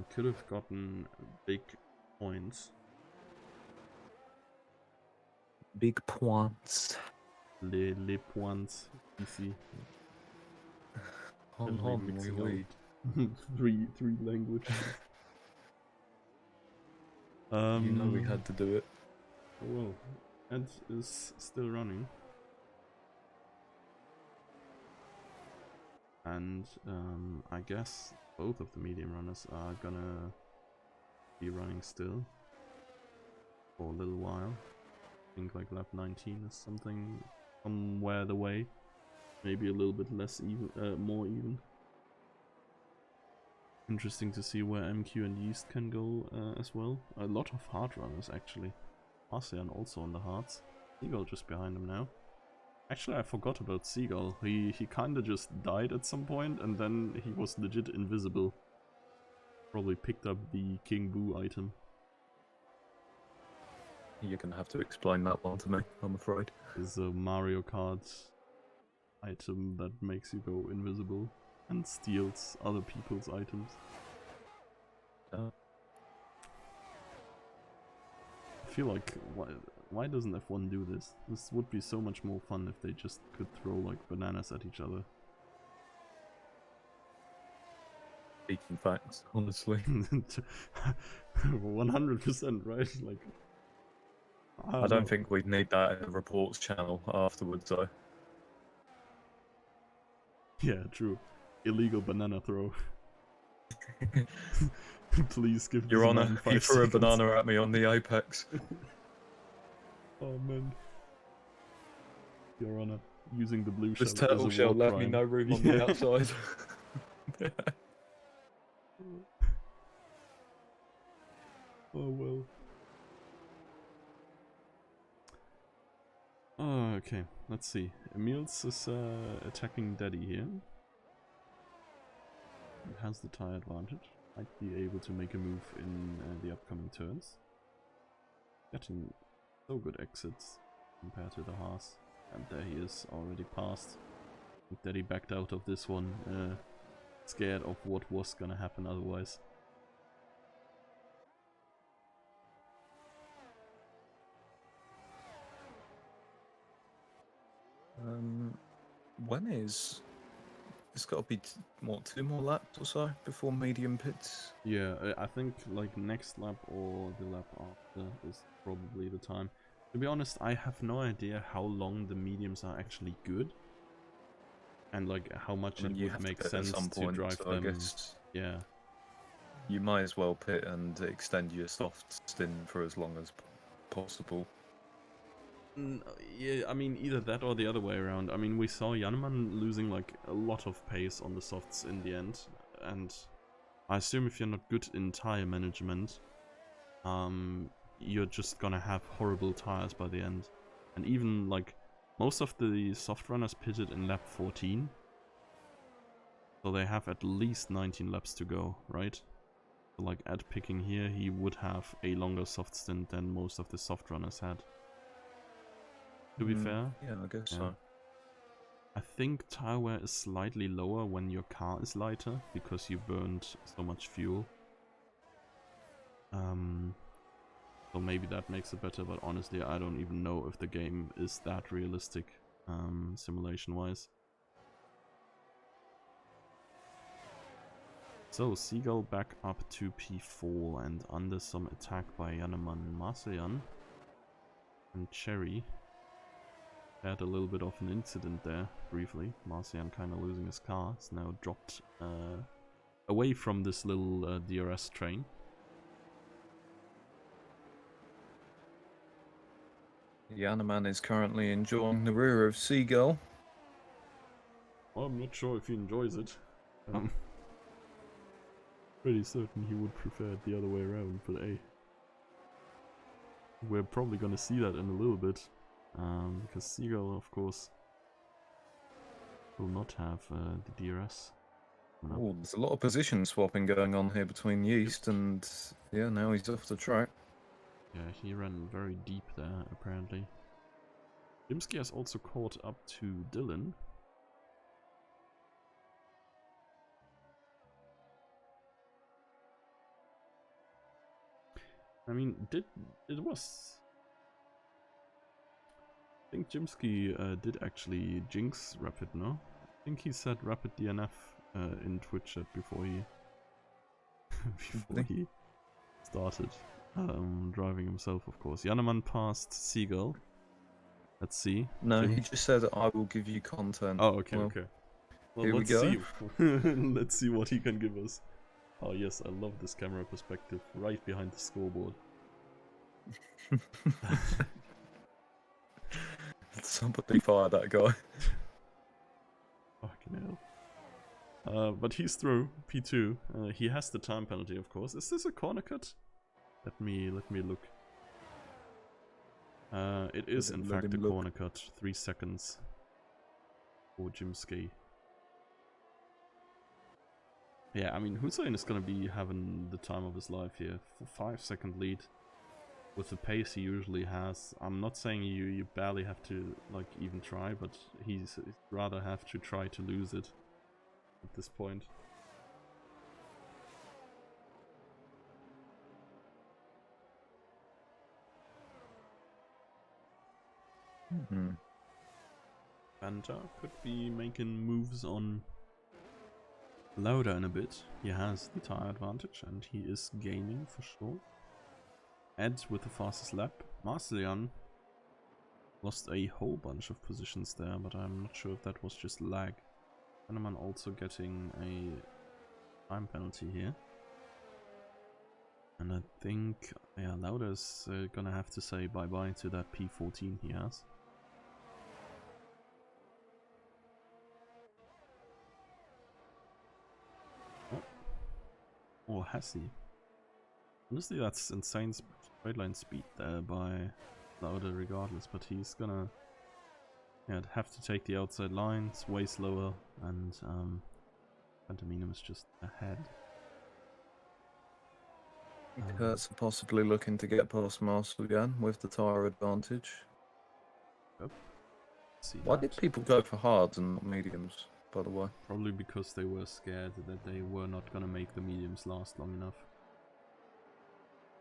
Could have gotten big points. Big points. Les points, ici. Hon, Mixing oui. out three languages. You know we had to do it. Well, Ed is still running. And I guess both of the medium runners are gonna be running still for a little while. I think like lap 19 is somewhere the way. Maybe a little bit less even, more even. Interesting to see where MQ and Yeast can go as well. A lot of hard runners actually. Marcian also on the hards. Seagull just behind him now. Actually, I forgot about Seagull. He kinda just died at some point and then he was legit invisible. Probably picked up the King Boo item. You're gonna have to explain that one to me, I'm afraid. Is a Mario Kart item that makes you go invisible and steals other people's items. I feel like Why doesn't F1 do this? This would be so much more fun if they just could throw like bananas at each other. Speaking facts, honestly. 100%, right? Like, I don't know. think we'd need that in the reports channel afterwards, though. Yeah, true. Illegal banana throw. Please give Your this Honour, man you 5 threw a seconds. banana at me on the apex. Oh man. Your Honour, using the blue This shell is turtle a shell war left me crime. no room on the outside. Oh well. Oh, okay, let's see. Emils is attacking Daddy here. He has the tire advantage. Might be able to make a move in the upcoming turns. Getting so good exits compared to the Haas. And there he is, already passed. I think Daddy backed out of this one, scared of what was gonna happen otherwise. When is... It's got to be, what, 2 more laps or so before medium pits? Yeah, I think like next lap or the lap after is probably the time. To be honest, I have no idea how long the mediums are actually good. And like how much I mean, it you would have to make pit at sense some to point, drive so I them. guess Yeah. you might as well pit and extend your soft stint for as long as possible. Yeah, I mean, either that or the other way around. I mean, we saw Jannemann losing like a lot of pace on the softs in the end, and I assume if you're not good in tire management, you're just gonna have horrible tires by the end. And even like most of the soft runners pitted in lap 14, so they have at least 19 laps to go, right? So like at picking here, he would have a longer soft stint than most of the soft runners had. To be fair, Yeah, I guess yeah. so. I think tire wear is slightly lower when your car is lighter because you burned so much fuel. So maybe that makes it better, but honestly I don't even know if the game is that realistic simulation wise. So Seagull back up to P4 and under some attack by Jannemann, Marseillan and Cherry. Had a little bit of an incident there, briefly. Marcian kind of losing his car. It's now dropped away from this little DRS train. Jannemann is currently enjoying the rear of Seagull. Well, I'm not sure if he enjoys it. Pretty certain he would prefer it the other way around, but hey. We're probably gonna see that in a little bit. Because Seagull, of course, will not have the DRS. Oh, there's a lot of position swapping going on here between Yeast and... Yeah, now he's off the track. Yeah, he ran very deep there, apparently. Dimsky has also caught up to Dylan. I mean, it was... I think Jimsky did actually jinx Rapid, no? I think he said Rapid DNF in Twitch chat before he started driving himself, of course. Jannemann passed Seagull. Let's see. No, Jim? he just said, I will give you content. Oh, okay, Well, okay. Well, here we let's go. see. Let's see what he can give us. Oh yes, I love this camera perspective, right behind the scoreboard. Somebody fire that guy. Fucking hell. But he's through P2. He has the time penalty, of course. Is this a corner cut? Let me look. It is in fact a corner cut. 3 seconds for Jimsky. Yeah, I mean, Hussein is gonna be having the time of his life here. 5-second lead. With the pace he usually has. I'm not saying you barely have to like even try, but he's rather have to try to lose it at this point. Mhm. Fanta could be making moves on Lauda in a bit. He has the tire advantage and he is gaining for sure. Ed with the fastest lap. Marcelian lost a whole bunch of positions there, but I'm not sure if that was just lag. Hanneman also getting a time penalty here. And I think, yeah, Lauda's gonna have to say bye-bye to that P14 he has. Oh, or has he? Honestly, that's insane straight line speed there by Lauda regardless, but he's gonna have to take the outside line. It's way slower, and Pantominum is just ahead. Kurt's possibly looking to get past Marcel again with the tyre advantage. Yep. See Why that. did people go for hards and not mediums, by the way? Probably because they were scared that they were not gonna make the mediums last long enough.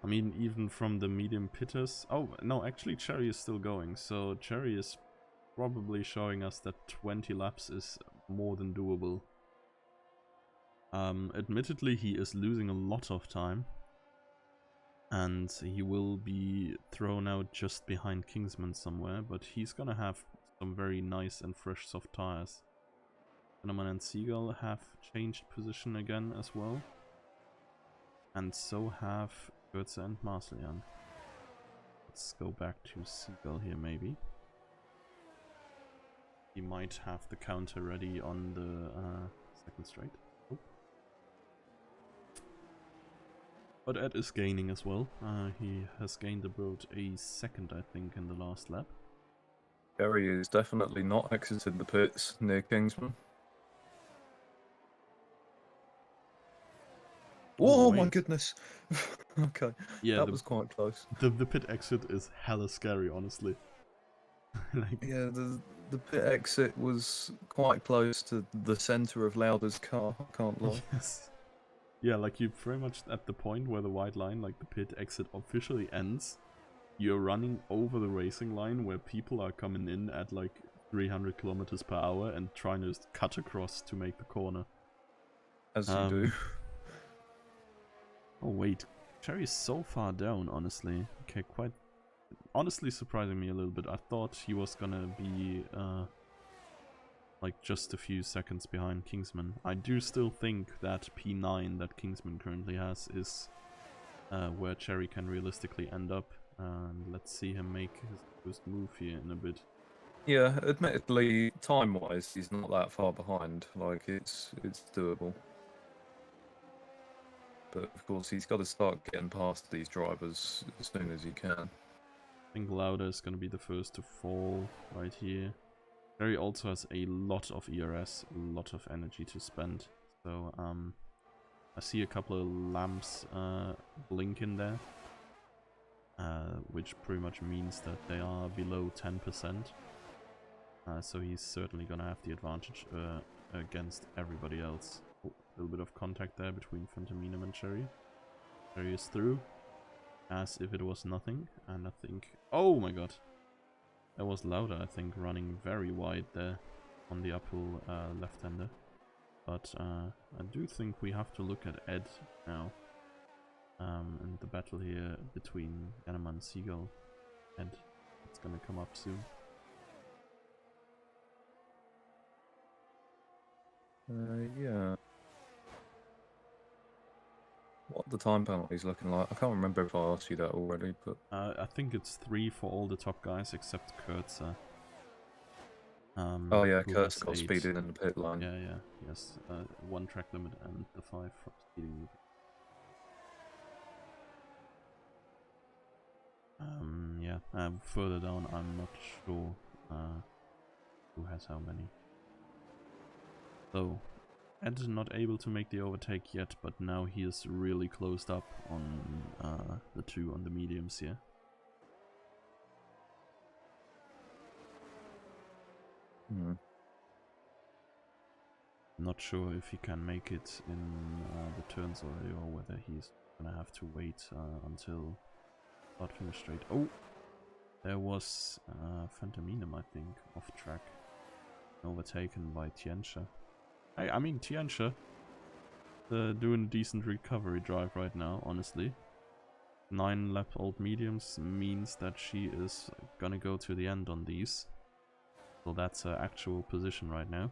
I mean, even from the medium pitters... Oh, no, actually Cherry is still going, so Cherry is probably showing us that 20 laps is more than doable. Admittedly, he is losing a lot of time. And he will be thrown out just behind Kingsman somewhere, but he's gonna have some very nice and fresh soft tires. Hanneman and Seagull have changed position again as well. And so have Goetze and Marcelian. Let's go back to Seagull here maybe. He might have the counter ready on the second straight. Oh. But Ed is gaining as well. He has gained about a second, I think, in the last lap. Gary is definitely not exited the pits near Kingsman. Oh my goodness! Okay, yeah, that was quite close. The pit exit is hella scary, honestly. Like, yeah, the pit exit was quite close to the center of Lauda's car. I can't lie. yes. Yeah, like you're very much at the point where the white line, like the pit exit officially ends. You're running over the racing line where people are coming in at like 300 kilometers per hour and trying to cut across to make the corner. As you do. Oh wait, Cherry's so far down, honestly. Okay, quite honestly surprising me a little bit. I thought he was gonna be like just a few seconds behind Kingsman. I do still think that P9 that Kingsman currently has is where Cherry can realistically end up. And let's see him make his first move here in a bit. Yeah, admittedly, time-wise, he's not that far behind. Like, it's doable. But of course, he's got to start getting past these drivers as soon as he can. I think Lauda is going to be the first to fall right here. Cherry also has a lot of ERS, a lot of energy to spend. So I see a couple of lamps blink in there. Which pretty much means that they are below 10%. So he's certainly gonna have the advantage against everybody else. Oh, a little bit of contact there between Phantominum and Cherry. Cherry is through, as if it was nothing, and I think... Oh my god! That was Lauda, I think, running very wide there on the uphill left-hander. But I do think we have to look at Ed now. And the battle here between Hanneman and Seagull. Ed, it's gonna come up soon. Yeah. What the time penalty's looking like? I can't remember if I asked you that already, but... I think it's 3 for all the top guys except Kurtzer. oh yeah, Who Kurt's has got 8. speeding in the pit line. Yeah, yes. 1 track limit and the 5 for speeding. Yeah, further down I'm not sure who has how many. So, Ed is not able to make the overtake yet, but now he is really closed up on the 2 on the mediums here. Not sure if he can make it in the turns already, or whether he's gonna have to wait until start finish straight. Oh, There was Phantominem, I think, off track. Overtaken by Tianche. I mean, Tianche doing a decent recovery drive right now, honestly. 9 lap old mediums means that she is gonna go to the end on these. So that's her actual position right now.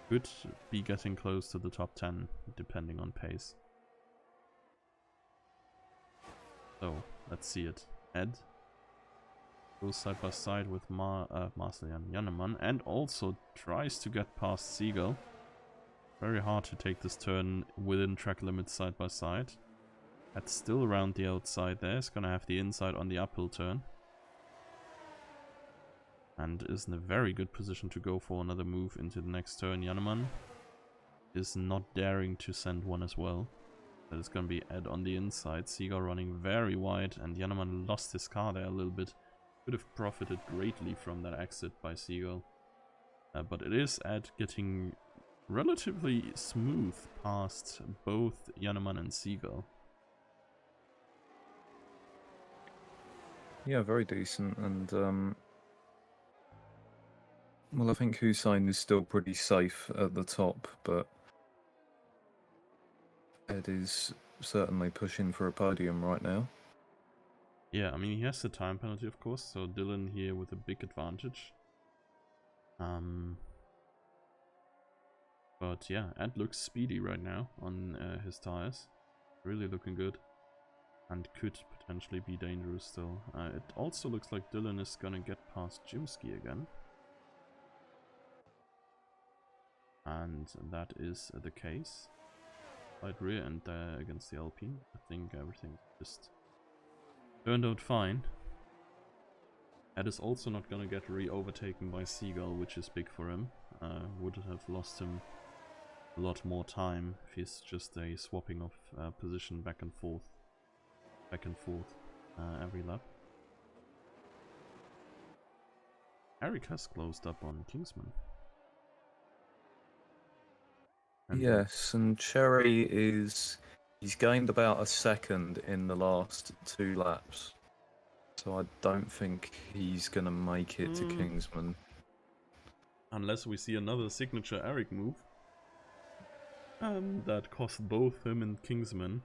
Could be getting close to the top 10, depending on pace. So, let's see it. Ed goes side by side with Marcel Jannemann and also tries to get past Siegel. Very hard to take this turn within track limits side by side. That's still around the outside there. It's gonna have the inside on the uphill turn. And is in a very good position to go for another move into the next turn. Jannemann is not daring to send one as well. That is gonna be Ed on the inside. Siegel running very wide, and Jannemann lost his car there a little bit. Could have profited greatly from that exit by Siegel. But it is Ed getting relatively smooth past both Jannemann and Siegel. Yeah, very decent, and well, I think Hussein is still pretty safe at the top, but Ed is certainly pushing for a podium right now. Yeah, I mean, he has the time penalty, of course, so Dylan here with a big advantage. But yeah, Ed looks speedy right now on his tires. Really looking good. And could potentially be dangerous still. It also looks like Dylan is gonna get past Jimsky again. And that is the case. Slight rear end there against the Alpine. I think everything just turned out fine. Ed is also not gonna get re-overtaken by Siegel, which is big for him. Would have lost him a lot more time if he's just a swapping of position back and forth every lap. Eric has closed up on Kingsman. And yes, and Cherry he's gained about a second in the last 2 laps. So I don't think he's going to make it to Kingsman. Unless we see another signature Eric move. That cost both him and Kingsman.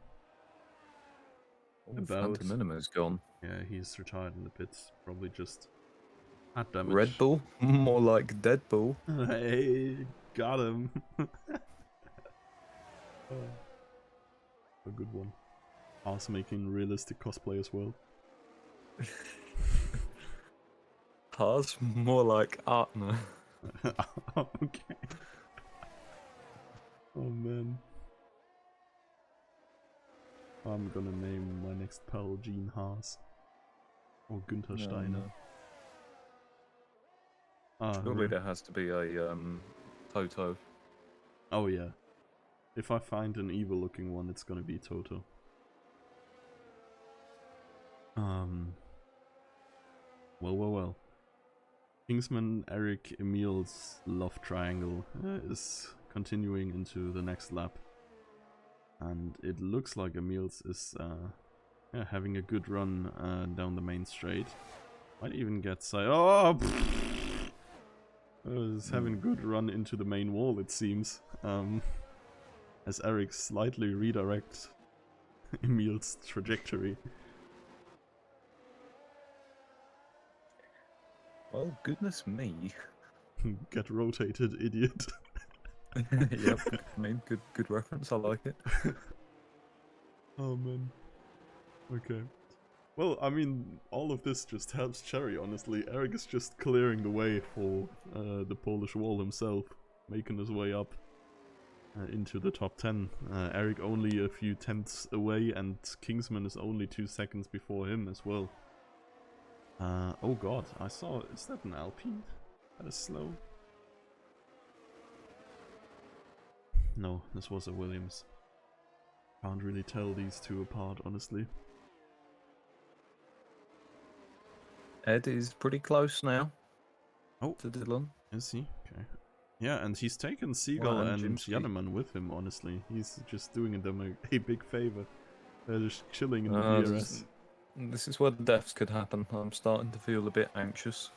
Phantominem is gone. Yeah, he's retired in the pits. Probably just had damage. Red Bull? More like Deadpool. Hey, got him. A good one. Us making realistic cosplay as well. Haas? More like Artner. Okay. Oh man. I'm gonna name my next pal Gene Haas. Or Günther Steiner. Surely there has to be a Toto. Oh yeah. If I find an evil looking one, it's gonna be Toto. Well. Kingsman, Eric, Emil's love triangle is continuing into the next lap. And it looks like Emil's is having a good run down the main straight. Might even get is having a good run into the main wall, it seems. As Eric slightly redirects Emil's trajectory. Well, goodness me. Get rotated, idiot. Yep, I mean, good reference, I like it. Oh man. Okay. Well, I mean, all of this just helps Cherry, honestly. Eric is just clearing the way for the Polish wall himself, making his way up into the top 10. Eric only a few tenths away, and Kingsman is only 2 seconds before him as well. Oh god, I saw... Is that an Alpine? That is slow. No, this was a Williams. Can't really tell these two apart, honestly. Ed is pretty close now. Oh, to Dylan. Is he? Okay. Yeah, and he's taken Siegel and and Jimsky. Jannemann with him, honestly. He's just doing them a big favor. They're just chilling in the DRS. This is where the deaths could happen. I'm starting to feel a bit anxious.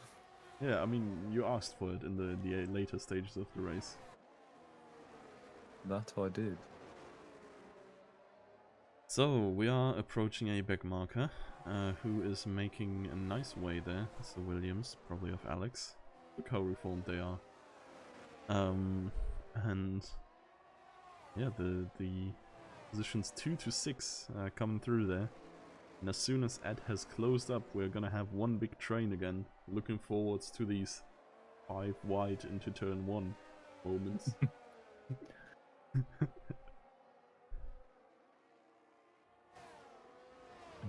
Yeah, I mean, you asked for it in the later stages of the race. That I did. So, we are approaching a back marker, who is making a nice way there. So Williams, probably of Alex. Look how reformed they are. And yeah, the positions 2 to 6 coming through there. And as soon as Ed has closed up, we're gonna have one big train again. Looking forwards to these 5 wide into turn 1 moments.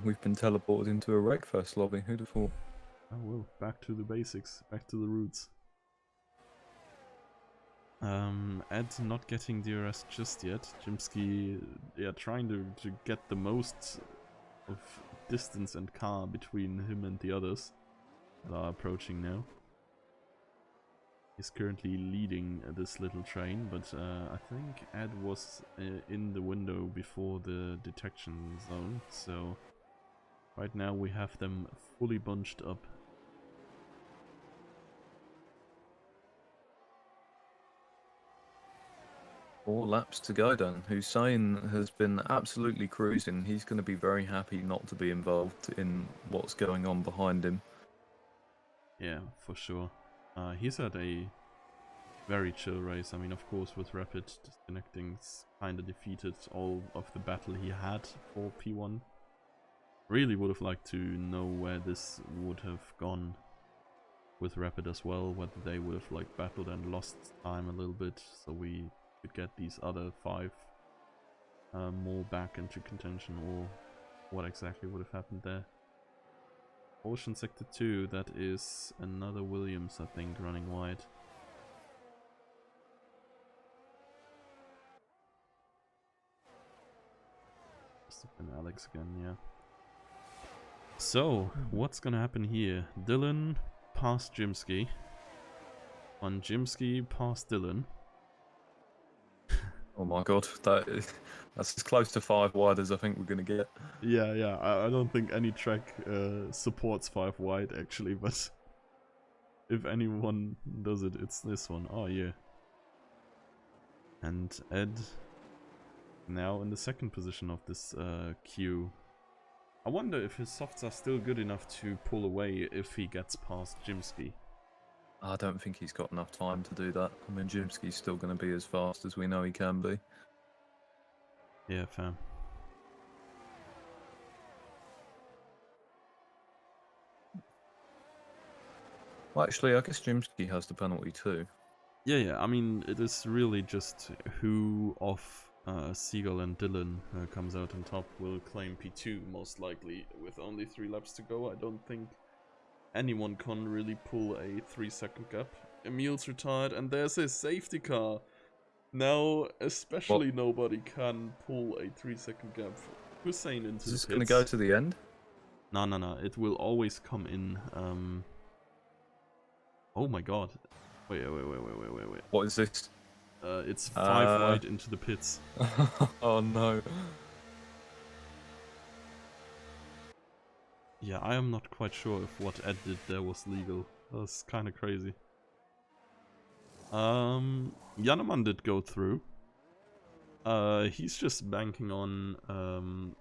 We've been teleported into a Wreckfest lobby. Who'd have thought? Oh well, back to the basics, back to the roots. Ed not getting DRS just yet. Jimsky, yeah, trying to get the most of distance and car between him and the others that are approaching now. He's currently leading this little train, but I think Ed was in the window before the detection zone, so right now we have them fully bunched up. 4 laps to go then. Hussein has been absolutely cruising. He's going to be very happy not to be involved in what's going on behind him. Yeah, for sure. He's had a very chill race. I mean, of course, with Rapid disconnecting, kind of defeated all of the battle he had for P1. Really would have liked to know where this would have gone with Rapid as well, whether they would have like battled and lost time a little bit, so we could get these other 5 more back into contention, or what exactly would have happened there. Ocean Sector 2, that is another Williams, I think, running wide. Must have been Alex again, yeah. So, what's gonna happen here? Dylan past Jimsky. On Jimsky past Dylan. Oh my god, that's as close to 5 wide as I think we're going to get. Yeah, I don't think any track supports 5 wide actually, but if anyone does it, it's this one. Oh yeah. And Ed now in the second position of this queue. I wonder if his softs are still good enough to pull away if he gets past Jimsky. I don't think he's got enough time to do that. I mean, Jimsky's still going to be as fast as we know he can be. Yeah, fam. Well, actually, I guess Jimsky has the penalty too. Yeah, I mean, it is really just who of Seagull and Dylan comes out on top will claim P2, most likely. With only 3 laps to go, I don't think anyone can really pull a 3-second gap. Emil's retired, and there's his safety car. Now, especially nobody can pull a 3-second gap. Hussein into the pits. Is this going to go to the end? No. It will always come in. Oh my god. Wait. What is this? It's 5 wide into the pits. Oh no. Yeah, I am not quite sure if what Ed did there was legal. That's kind of crazy. Janeman did go through. He's just banking on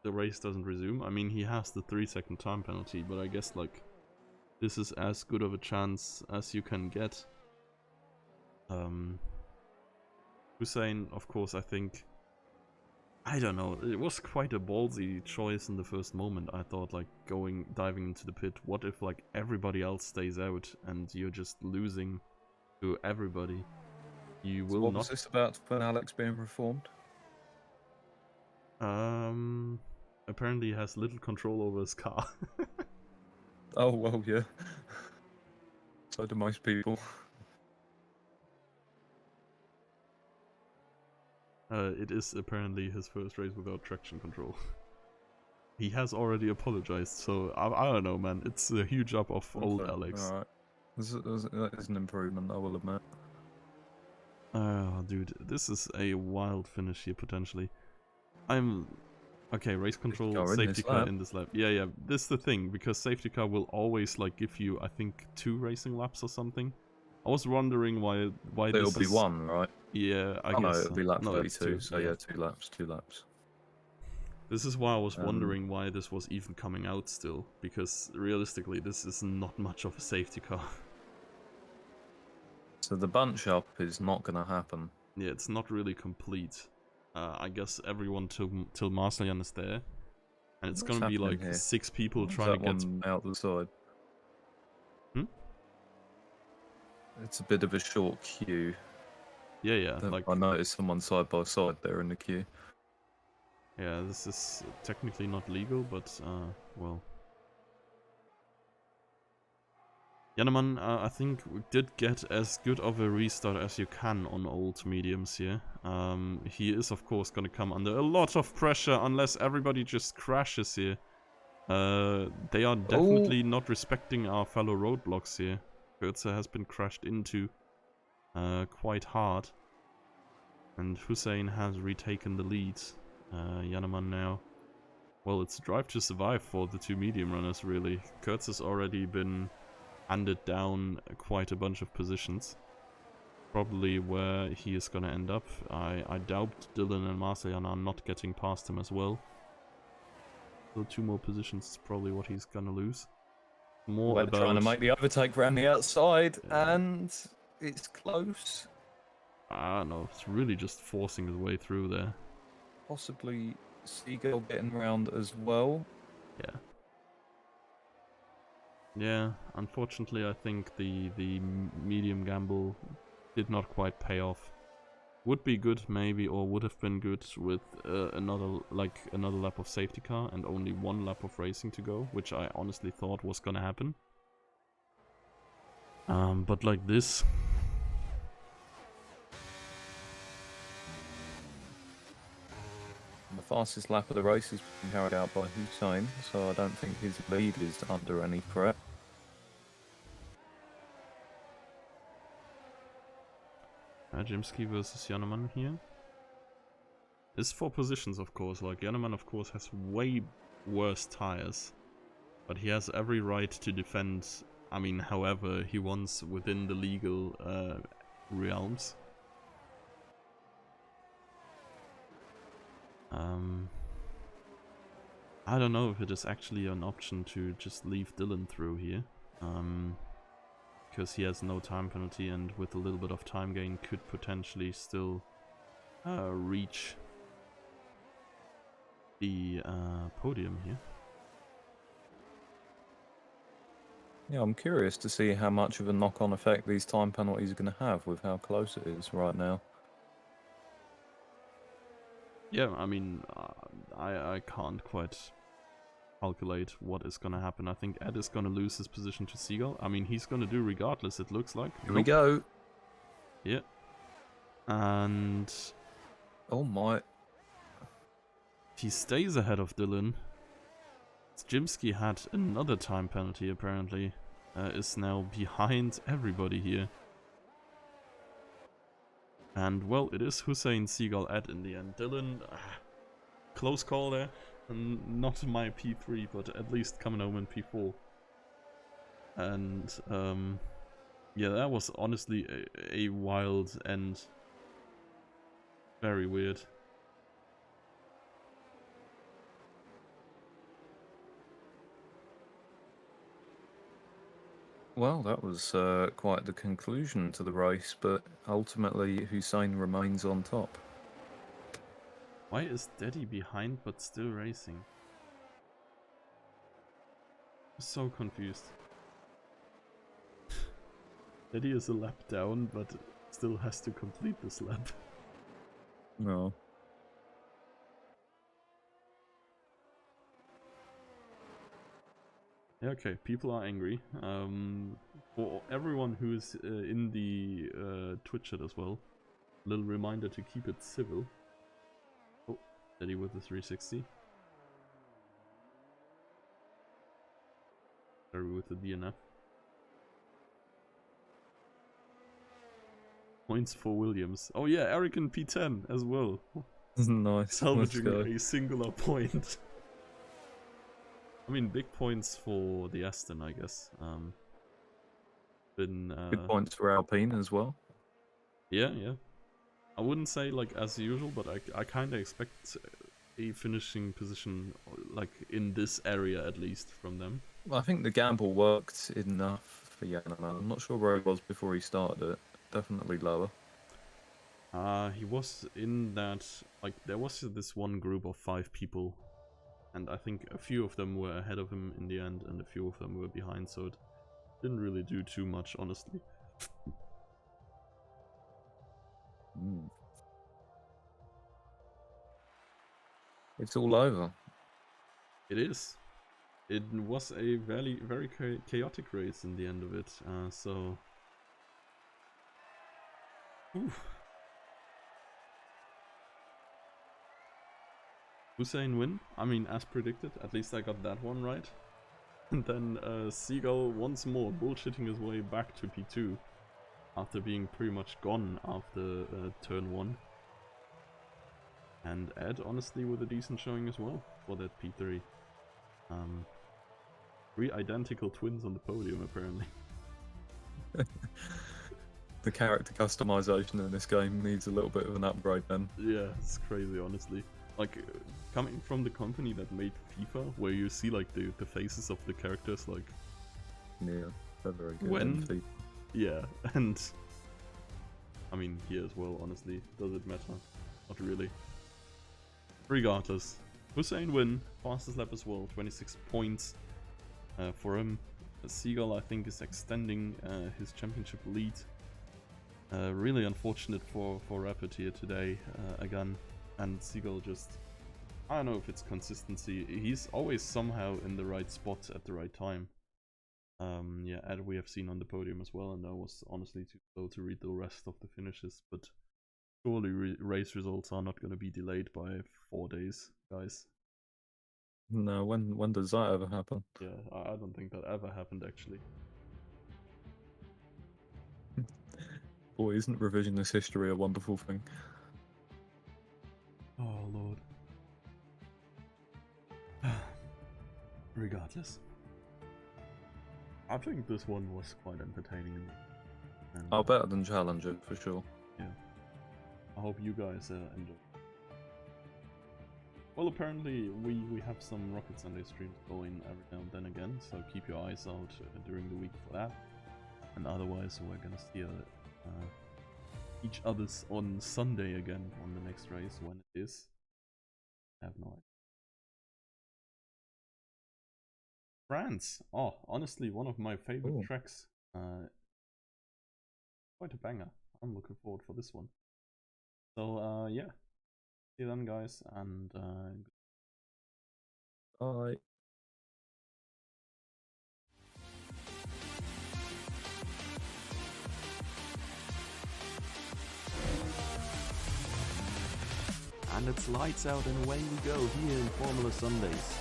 the race doesn't resume. I mean, he has the 3-second time penalty, but I guess like this is as good of a chance as you can get. Hussein, of course, I think, I don't know, it was quite a ballsy choice in the first moment. I thought like diving into the pit, what if like everybody else stays out and you're just losing to everybody? You will what not. was this about when Alex being reformed? Apparently he has little control over his car. Oh well, yeah. So do most people. It is apparently his first race without traction control. He has already apologized, so I don't know, man. It's a huge up of old Alex. Alright. That is an improvement, I will admit. Oh, dude, this is a wild finish here, potentially. I'm Okay, race control, car in safety this car lap. in this lap. Yeah, this is the thing, because safety car will always like give you, I think, 2 racing laps or something. I was wondering why It'll this be is... one, right? Yeah, I Oh no, guess it'll so. be lap No, it's 32, 2, so yeah. yeah, 2 laps. This is why I was wondering why this was even coming out still, because realistically this is not much of a safety car. So the bunch up is not gonna happen. Yeah, it's not really complete. I guess everyone till Marcellian is there. And it's What's gonna be happening like here? 6 people Why is trying to that get... one out the side? Hmm? It's a bit of a short queue. Yeah, like... I noticed someone side by side there in the queue. Yeah, this is technically not legal, but, well... Janneman, I think we did get as good of a restart as you can on old mediums here. He is of course gonna come under a lot of pressure unless everybody just crashes here. They are definitely not respecting our fellow roadblocks here. Goetze has been crashed into quite hard. And Hussein has retaken the lead. Janneman now. Well, it's drive to survive for the 2 medium runners really. Kurtz has already been handed down quite a bunch of positions. Probably where he is gonna end up. I doubt Dylan and Marcellian are not getting past him as well. So 2 more positions is probably what he's gonna lose. More We're about... trying to make the overtake round the outside, and it's close. I don't know, it's really just forcing his way through there. Possibly Seagull getting round as well. Yeah. Yeah, unfortunately I think the medium gamble did not quite pay off. Would be good maybe, or would have been good with another lap of safety car and only 1 lap of racing to go, which I honestly thought was gonna happen. But like this... The fastest lap of the race is being carried out by Hussein, so I don't think his lead is under any threat. Jimsky versus Janneman here. It's 4 positions, of course. Like, Janneman, of course, has way worse tires. But he has every right to defend, I mean, however he wants within the legal realms. I don't know if it is actually an option to just leave Dylan through here. Because he has no time penalty and with a little bit of time gain could potentially still reach the podium here. Yeah, I'm curious to see how much of a knock-on effect these time penalties are going to have with how close it is right now. Yeah, I mean, I can't quite calculate what is gonna happen. I think Ed is gonna lose his position to Seagull. I mean, he's gonna do regardless, it looks like. Here we go. Yeah. And... Oh my. he stays ahead of Dylan. Jimsky had another time penalty, apparently. Is now behind everybody here. And, well, it is Hussein, Seagull, Ed in the end. Dylan, close call there. Not my P3, but at least coming home in P4. And, yeah, that was honestly a wild end. Very weird. Well, that was quite the conclusion to the race, but ultimately Hussein remains on top. Why is Daddy behind but still racing? I'm so confused. Daddy is a lap down, but still has to complete this lap. No. Yeah, okay, people are angry. For everyone who is in the Twitch chat as well, a little reminder to keep it civil. Oh, Daddy with the 360. Sorry, with the DNF. Points for Williams. Oh yeah, Eric in P10 as well. Nice. Let's salvaging go. a singular point. I mean, big points for the Aston, I guess. Good points for Alpine as well. Yeah. I wouldn't say like as usual, but I kind of expect a finishing position like in this area at least from them. I think the gamble worked enough for Yanama. I'm not sure where he was before he started it. Definitely lower. He was in that, like, there was this one group of 5 people, and I think a few of them were ahead of him in the end, and a few of them were behind, so it didn't really do too much, honestly. It's all over. It is. It was a very chaotic race in the end of it, so... Whew. Hussein win? I mean, as predicted, at least I got that one right. And then Seagull once more bullshitting his way back to P2 after being pretty much gone after turn 1. And Ed, honestly, with a decent showing as well for that P3. 3 identical twins on the podium, apparently. The character customization in this game needs a little bit of an upgrade then. Yeah, it's crazy, honestly. Like, coming from the company that made FIFA, where you see, like, the faces of the characters, like... Yeah, they're very good. When? Yeah, and... I mean, here as well, honestly. Does it matter? Not really. Regardless. Hussein win. Fastest lap as well. 26 points for him. Seagull, I think, is extending his championship lead. Really unfortunate for Rapid here today, again. And Seagull just... I don't know if it's consistency. He's always somehow in the right spot at the right time. Yeah, Ed we have seen on the podium as well, and I was honestly too slow to read the rest of the finishes, but surely race results are not going to be delayed by 4 days, guys. No, when does that ever happen? Yeah, I don't think that ever happened, actually. Boy, isn't revisionist history a wonderful thing? Oh, Lord. Regardless. I think this one was quite entertaining. And, Better than Challenger, for sure. Yeah. I hope you guys enjoy. Well, apparently we have some Rocket Sunday streams going every now and then again, so keep your eyes out during the week for that. And otherwise, we're gonna see each other's on Sunday again on the next race, when it is. I have no idea. France! Oh, honestly, one of my favorite tracks. Quite a banger. I'm looking forward for this one. So, yeah. See you then, guys, and Bye. And it's lights out and away we go here in Formula Sundays.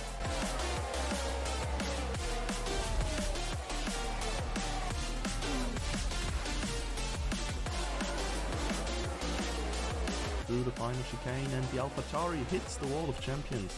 Through the final chicane, and the AlphaTauri hits the wall of champions.